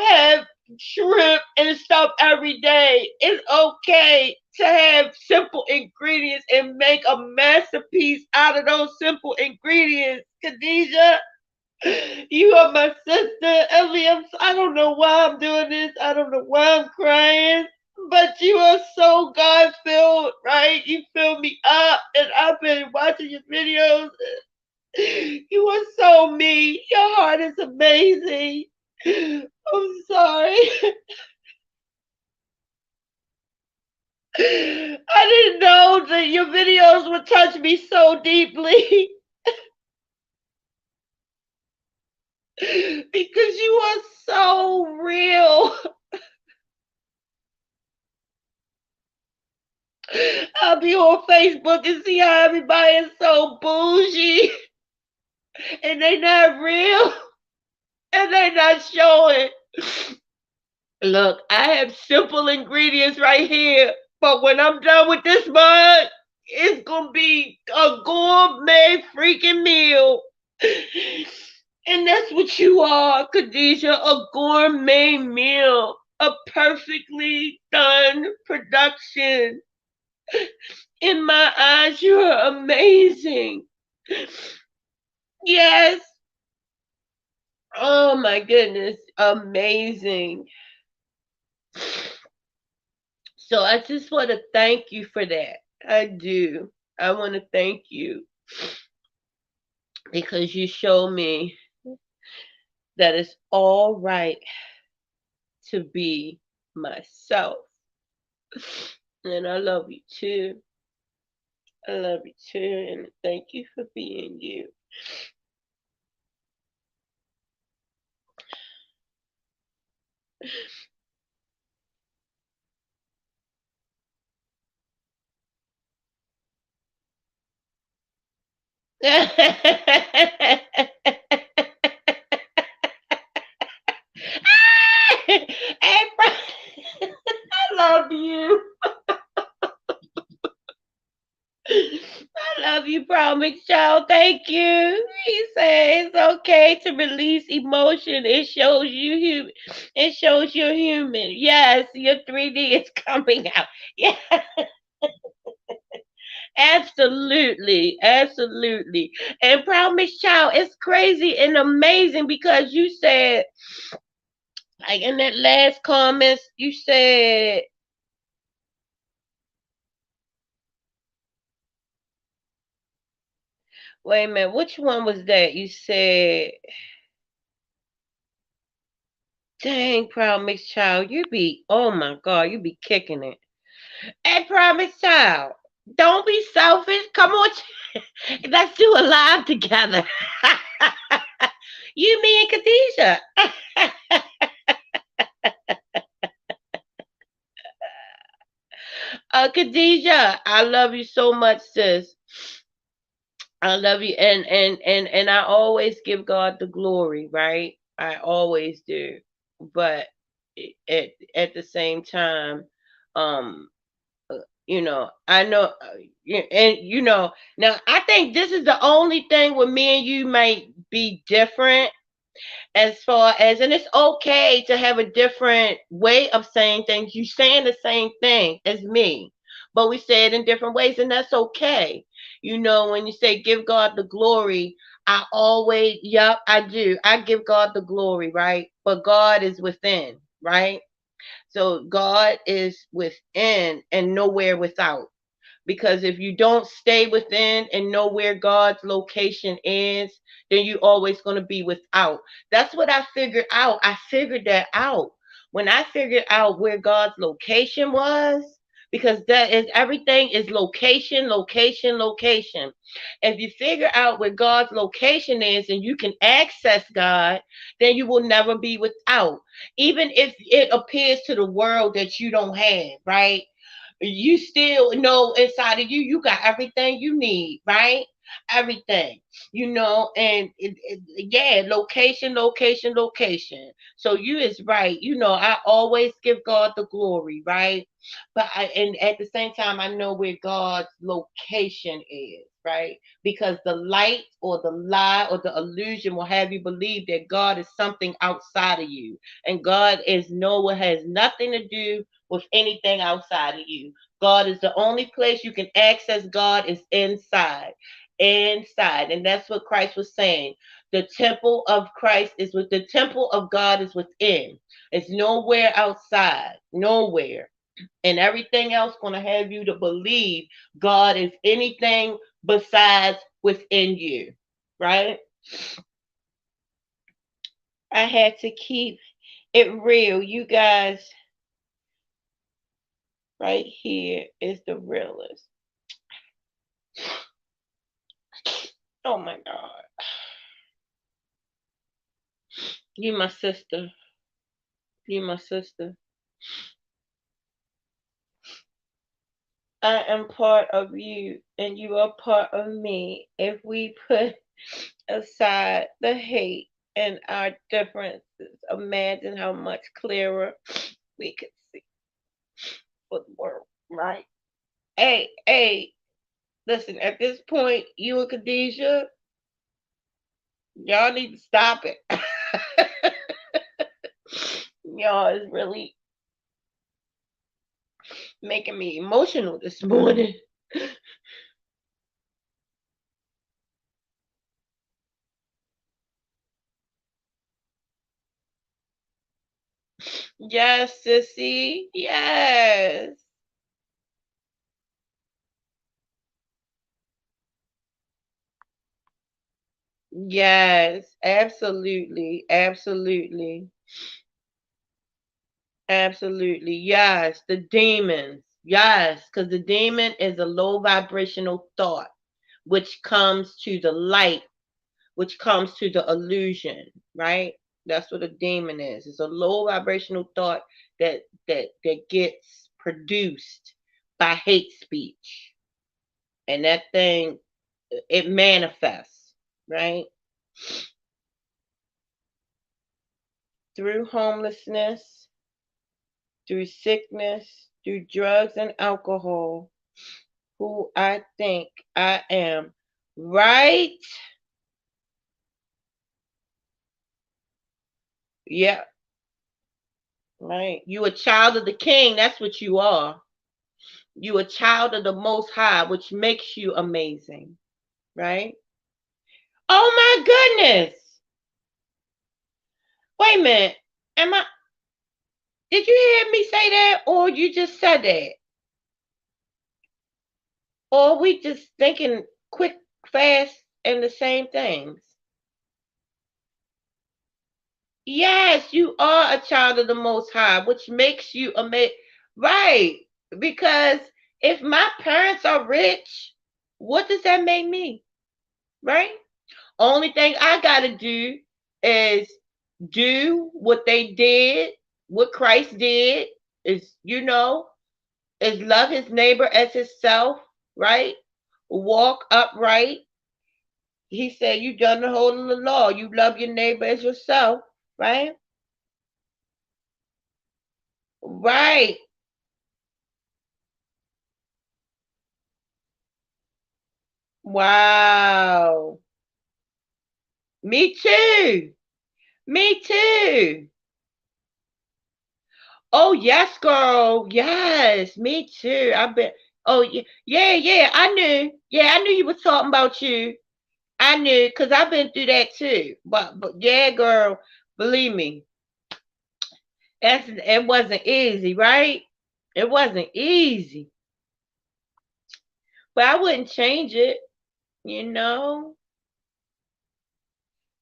have shrimp and stuff every day. It's okay to have simple ingredients and make a masterpiece out of those simple ingredients. Khadijah, you are my sister. Ellie, I don't know why I'm doing this. I don't know why I'm crying. But you are so God filled, right? You fill me up, and I've been watching your videos. You are so me. Your heart is amazing. I'm sorry. I didn't know that your videos would touch me so deeply. Because you are so real. I'll be on Facebook and see how everybody is so bougie and they not real and they not showing. Look, I have simple ingredients right here, but when I'm done with this mug, it's gonna be a gourmet freaking meal. And that's what you are, Khadijah, a gourmet meal, a perfectly done production. In my eyes, you are amazing. Yes. Oh my goodness, amazing. So I just want to thank you for that. I do. I want to thank you because you show me that it's all right to be myself. And I love you too. I love you too. And thank you for being you. Hey, I love you. I love you, Promise Child. Thank you. He said it's okay to release emotion. It shows you human. It shows you're human. Yes, your 3D is coming out. Yeah, absolutely, absolutely. And Promise Child, it's crazy and amazing because you said, like in that last comments, you said, wait a minute, which one was that? You said, dang, Promise Child, you be, oh my God, you be kicking it. Hey, Promise Child, don't be selfish. Come on, let's do a live together. You, me, and Khadijah. Khadijah, I love you so much, sis. I love you, and I always give God the glory, right? I always do, but at the same time, um, I know, and now I think this is the only thing where me and you might be different as far as, and it's okay to have a different way of saying things. You saying the same thing as me, but we say it in different ways, and that's okay. When you say give God the glory, I always, yep, I do. I give God the glory, right? But God is within, right? So God is within and nowhere without. Because if you don't stay within and know where God's location is, then you always going to be without. That's what I figured out. I figured that out when I figured out where God's location was, because that is, everything is location, location, location. If you figure out where God's location is and you can access God, then you will never be without. Even if it appears to the world that you don't have, right? You still know inside of you, you got everything you need, right? Everything, and yeah, location, location, location. So you is right. I always give God the glory, right? And at the same time, I know where God's location is, right? Because the light or the lie or the illusion will have you believe that God is something outside of you, and God is nowhere, has nothing to do with anything outside of you. God is the only place you can access God is inside. Inside. And that's what Christ was saying. The temple of Christ is with the temple of God is within. It's nowhere outside. Nowhere. And everything else gonna have you to believe God is anything besides within you. Right? I had to keep it real. You guys, right here is the realest. Oh my God. You my sister. You my sister. I am part of you and you are part of me. If we put aside the hate and our differences, imagine how much clearer we could see for the world, right? Hey, hey, listen, at this point, you and Khadijah, y'all need to stop it. Y'all is really making me emotional this morning. Yes, sissy. Yes. Yes, absolutely. Absolutely. Absolutely. Yes, the demons. Yes, because the demon is a low vibrational thought, which comes to the light, which comes to the illusion, right? That's what a demon is. It's a low vibrational thought that gets produced by hate speech. And that thing, it manifests, right? Through homelessness, through sickness, through drugs and alcohol, who I think I am. Right? Yeah, right. You a child of the king, that's what you are. You a child of the most high, which makes you amazing. Right? Oh my goodness. Wait a minute. Am I did you hear me say that or you just said that? Or we just thinking quick, fast, and the same things? Yes, you are a child of the Most High, which makes you right. Because if my parents are rich, what does that make me? Right? Only thing I got to do is do what they did, what Christ did, is, is love his neighbor as himself, right? Walk upright. He said, you done the whole of the law. You love your neighbor as yourself, right? Right. Wow. Me too. Me too. Oh yes, girl. Yes, me too. I bet. Oh yeah, yeah, yeah. I knew. Yeah, I knew you were talking about you. I knew because I've been through that too. But yeah, girl. Believe me, it wasn't easy, right? It wasn't easy. But I wouldn't change it. You know,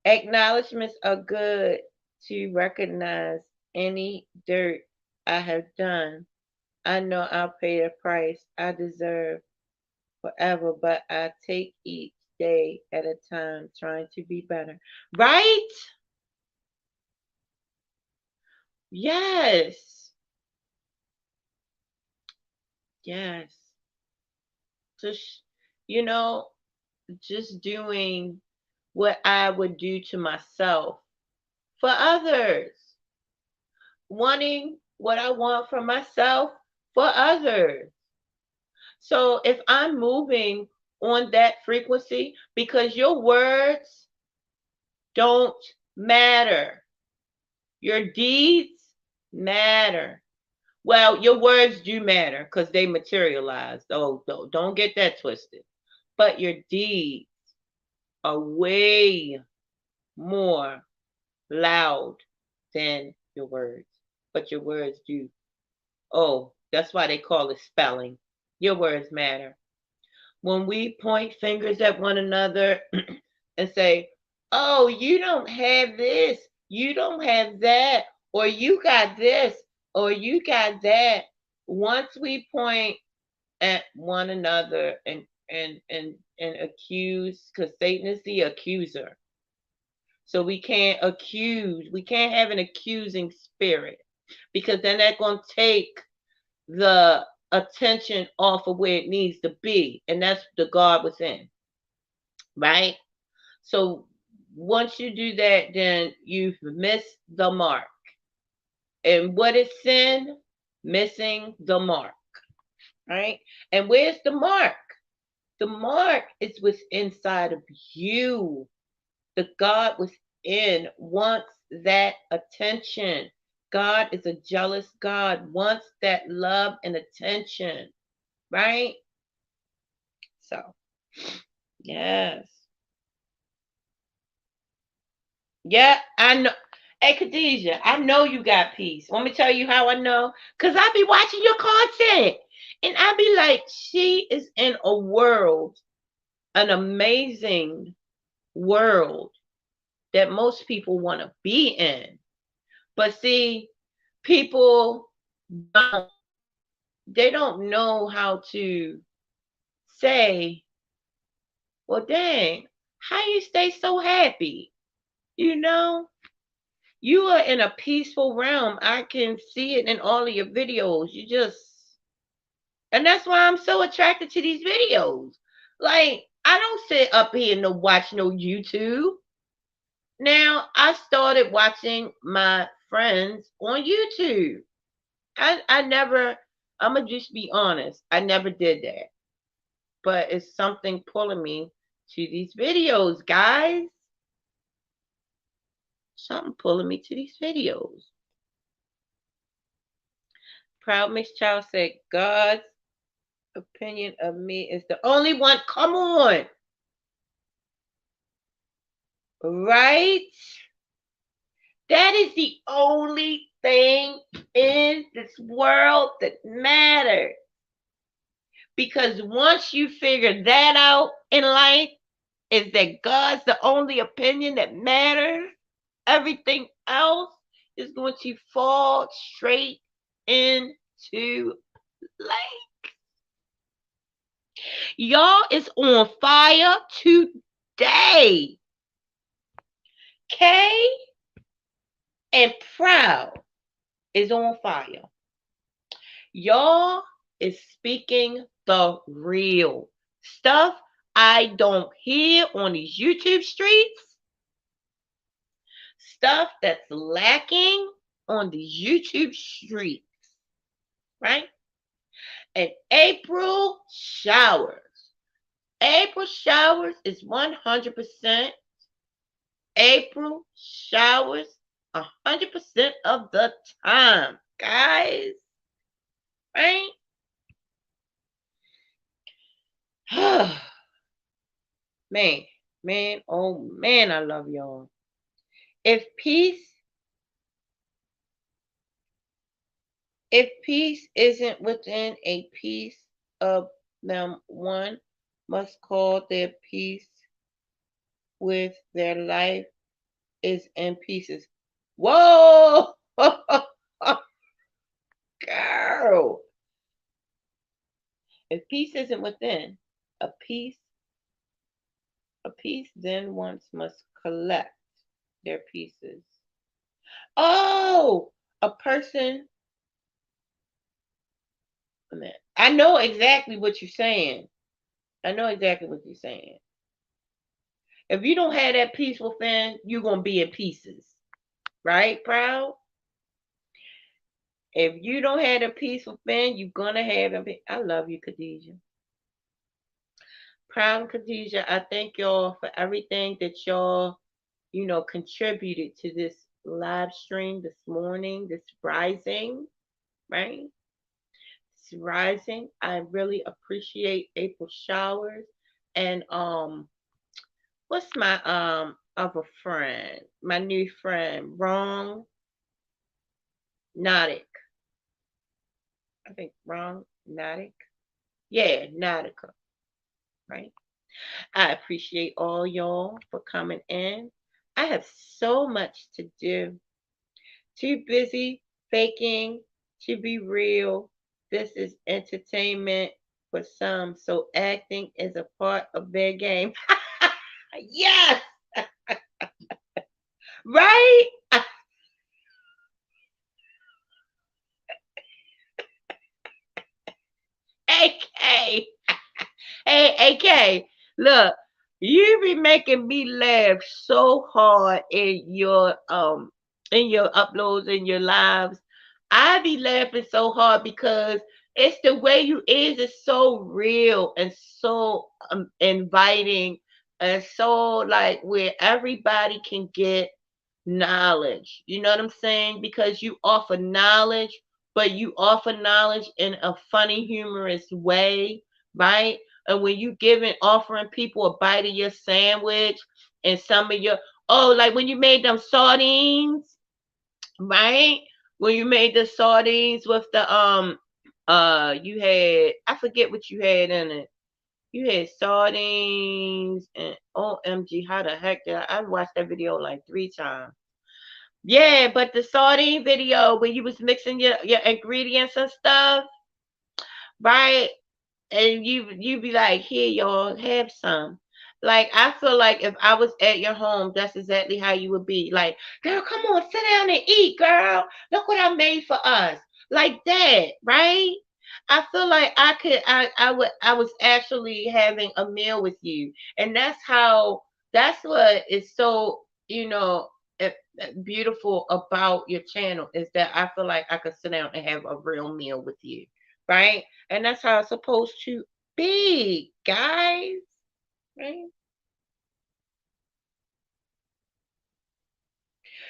acknowledgments are good to recognize any dirt I have done. I know I'll pay the price I deserve forever, but I take each day at a time trying to be better. Right? Yes. Yes. Just, you know, just doing what I would do to myself for others, wanting what I want for myself for others. So if I'm moving on that frequency, because your words don't matter, your deeds matter. Well, your words do matter because they materialize. Oh, don't get that twisted. But your deeds are way more loud than your words. But your words do. Oh, that's why they call it spelling. Your words matter. When we point fingers at one another and say, oh, you don't have this, you don't have that, or you got this, or you got that. Once we point at one another and accuse, because Satan is the accuser. So we can't accuse, we can't have an accusing spirit because then that's going to take the attention off of where it needs to be, and that's the God within, right? So once you do that, then you've missed the mark. And what is sin? Missing the mark, right? And where's the mark? The mark is what's inside of you. The God within wants that attention. God is a jealous God, wants that love and attention, right? So, yes. Yeah, I know. Hey, Khadijah, I know you got peace. Want me to tell you how I know? Because I be watching your content. And I be like, she is in a world, an amazing world that most people want to be in. But see, people don't they don't know how to say, well, dang, how you stay so happy? You know, you are in a peaceful realm. I can see it in all of your videos. You just, and that's why I'm so attracted to these videos. Like, I don't sit up here and no watch no YouTube. Now, I started watching my friends on YouTube. I never, I'm going to just be honest, I never did that. But it's something pulling me to these videos, guys. Something pulling me to these videos. Proud Miss Child said, God's opinion of me is the only one. Come on. Right? That is the only thing in this world that matters. Because once you figure that out in life, is that God's the only opinion that matters, everything else is going to fall straight into life. Y'all is on fire today. Kay and Proud is on fire. Y'all is speaking the real stuff I don't hear on these YouTube streets. Stuff that's lacking on these YouTube streets. Right? And April showers. April showers is 100% April showers 100% of the time, guys. Right? Man, man, oh man, I love y'all. If peace isn't within a piece of them, one must call their peace with their life is in pieces. Whoa! Girl! If peace isn't within a piece, then one must collect their pieces. Oh! A person. I know exactly what you're saying. I know exactly what you're saying. If you don't have that peace within, you're going to be in pieces. Right, Proud? If you don't have a peace within, you're going to have a. I love you, Khadijah. Proud and Khadijah, I thank y'all for everything that y'all, contributed to this live stream this morning, this rising, right? This rising. I really appreciate April showers. And what's my other friend? My new friend, Wrong Nautic. I think Wrong Nautic. Yeah, Nautica. Right. I appreciate all y'all for coming in. I have so much to do. Too busy faking to be real. This is entertainment for some, so acting is a part of their game. Yes, right? AK. Hey, AK, look, you be making me laugh so hard in your uploads in your lives. I be laughing so hard because it's the way you is so real and so inviting and so like where everybody can get knowledge. You know what I'm saying? Because you offer knowledge, but you offer knowledge in a funny, humorous way, right? And when you giving offering people a bite of your sandwich and some of your like when you made them sardines, right? When you made the sardines with the you had I forget what you had in it. You had sardines and OMG, how the heck did I watched that video like 3 times. Yeah, but the sardine video where you was mixing your ingredients and stuff, right? And you be like, here, y'all, have some. Like, I feel like if I was at your home, that's exactly how you would be. Like, girl, come on, sit down and eat, girl. Look what I made for us. Like that, right? I feel like I was actually having a meal with you. And that's what is so, eh, beautiful about your channel is that I feel like I could sit down and have a real meal with you, right? And that's how it's supposed to be, guys. Right?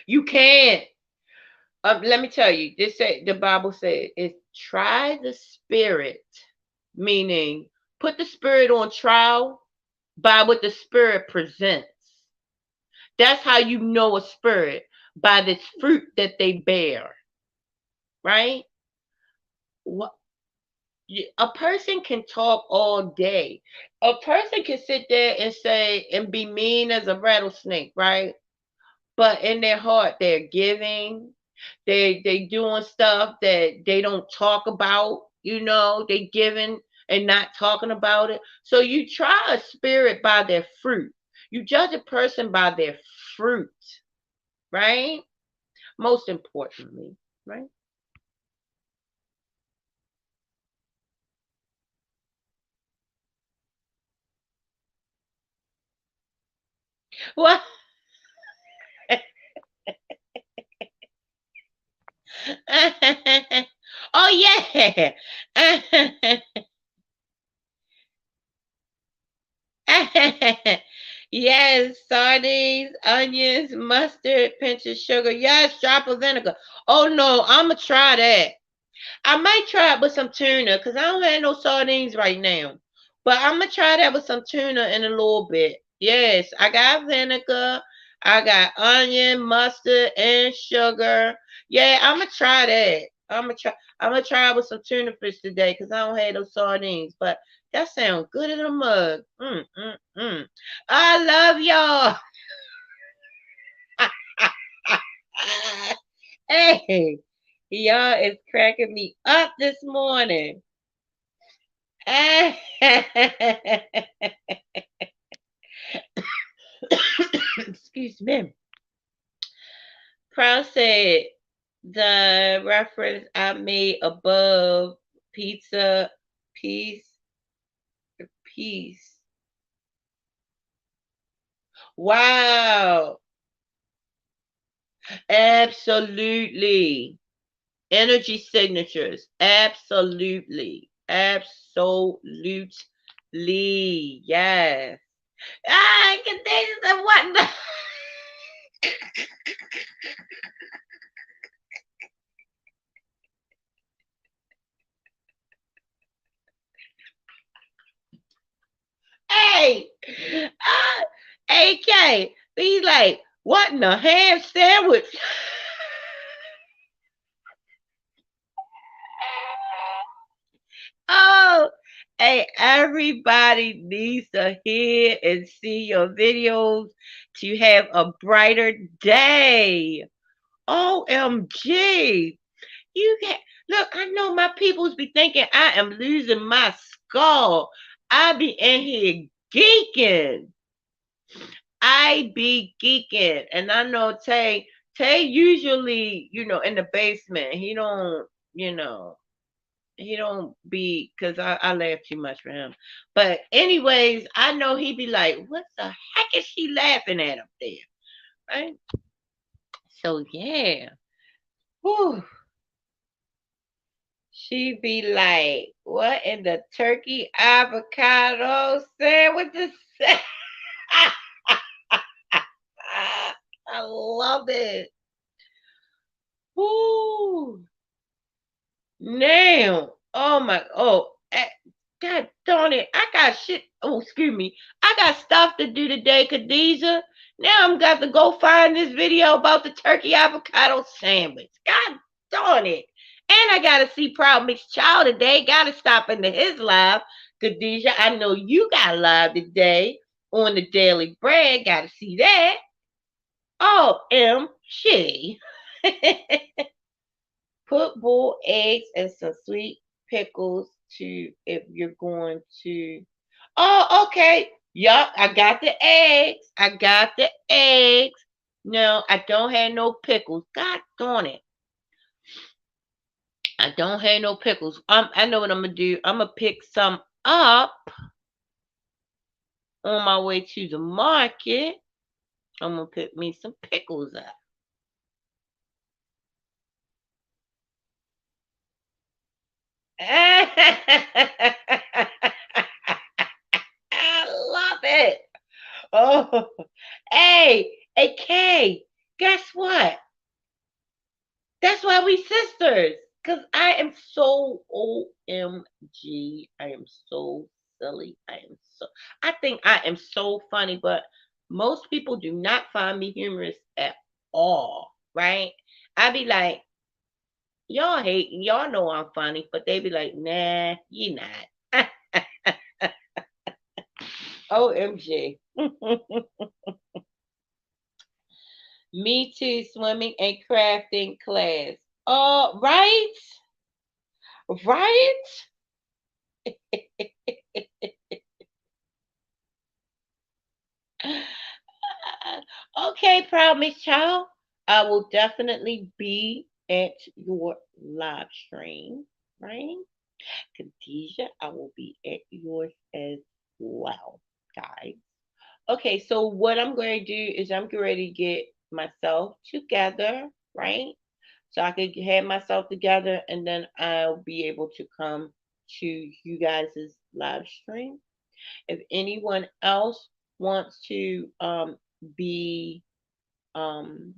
You can't. Let me tell you. The Bible said is try the spirit, meaning put the spirit on trial by what the spirit presents. That's how you know a spirit by the fruit that they bear, right? What a person can talk all day. A person can sit there and say and be mean as a rattlesnake, right? But in their heart, they're giving. They doing stuff that they don't talk about. They giving and not talking about it. So you try a spirit by their fruit. You judge a person by their fruit, right? Most importantly, right? Well, oh yeah. Yes, sardines, onions, mustard, pinch of sugar. Yes, drop of vinegar. Oh no, I'ma try that. I might try it with some tuna because I don't have no sardines right now. But I'm gonna try that with some tuna in a little bit. Yes, I got vinegar, I got onion, mustard, and sugar. Yeah, I'm gonna try that. I'm gonna try it with some tuna fish today because I don't have those sardines. But that sounds good in a mug. I love y'all. Hey, y'all is cracking me up this morning. Excuse me. Proud said the reference I made above pizza, peace, peace. Wow. Absolutely. Energy signatures. Absolutely. Absolutely. Yes. I can think of what. Hey, AK. He's like, what in a ham sandwich? Oh, hey, everybody needs to hear and see your videos to have a brighter day. OMG. You can look, I know my peoples be thinking I am losing my skull. I be in here geeking. I be geeking. And I know Tay usually, in the basement. You know, he don't be because I laugh too much for him. But anyways, I know he be like, what the heck is she laughing at up there? Right? So yeah. Whew. She be like, what in the turkey avocado sandwiches? I love it. Woo. Now, God darn it. I got shit. Oh, excuse me. I got stuff to do today, Khadijah. Now I'm got to go find this video about the turkey avocado sandwich. God darn it. And I got to see Proud Mixed Child today. Got to stop into his live. Khadijah, I know you got live today on the Daily Bread. Got to see that. OMG. Put boiled eggs and some sweet pickles to if you're going to. Oh, okay. Yup, I got the eggs. I got the eggs. No, I don't have no pickles. God darn it. I don't have no pickles. I know what I'm gonna do. I'm gonna pick some up on my way to the market. I'm gonna pick me some pickles up. I love it. Oh, hey, Kay, guess what? That's why we sisters. Cause I am so OMG. I am so silly. I think I am so funny, but most people do not find me humorous at all, right? I be like, y'all hating, y'all know I'm funny, but they be like, nah, you not. OMG. Me too, swimming and crafting class. Right? Right? Okay, proud Miss Child. I will definitely be at your live stream, right? Khadijah, I will be at yours as well, guys. Okay, so what I'm going to do is I'm going to get myself together, right? So I could have myself together and then I'll be able to come to you guys' live stream. If anyone else wants to be um,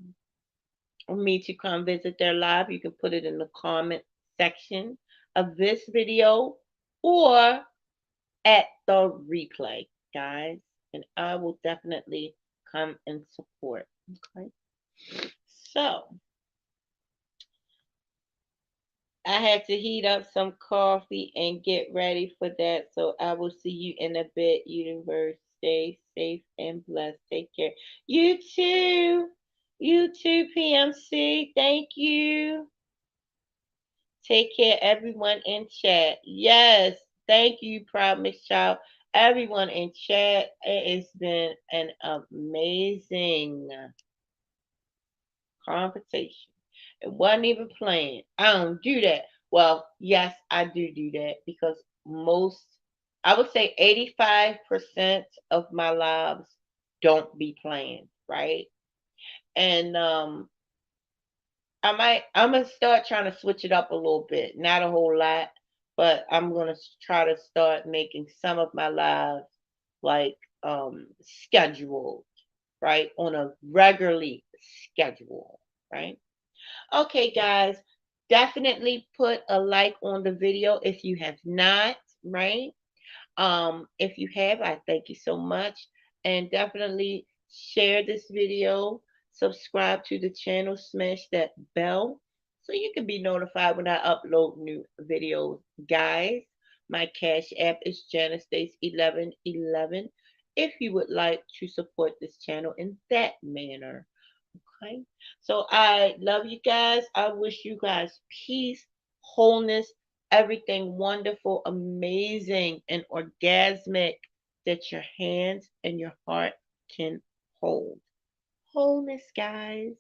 me to come visit their live, you can put it in the comment section of this video or at the replay, guys. And I will definitely come and support. Okay. So I had to heat up some coffee and get ready for that. So I will see you in a bit, Universe. Stay safe and blessed. Take care. You too. You too, PMC. Thank you. Take care, everyone in chat. Yes. Thank you, Proud Miss Child. Everyone in chat. It has been an amazing conversation. It wasn't even planned. I don't do that. Well, yes, I do that because I would say 85% of my lives don't be planned, right? And I'm gonna start trying to switch it up a little bit, not a whole lot, but I'm gonna try to start making some of my lives like scheduled, right? On a regularly schedule, right? Okay, guys, definitely put a like on the video if you have not, right? If you have, I thank you so much. And definitely share this video, subscribe to the channel, smash that bell so you can be notified when I upload new videos. Guys, my cash app is Janice1111 if you would like to support this channel in that manner. Okay. So I love you guys. I wish you guys peace, wholeness, everything wonderful, amazing, and orgasmic that your hands and your heart can hold. Wholeness, guys.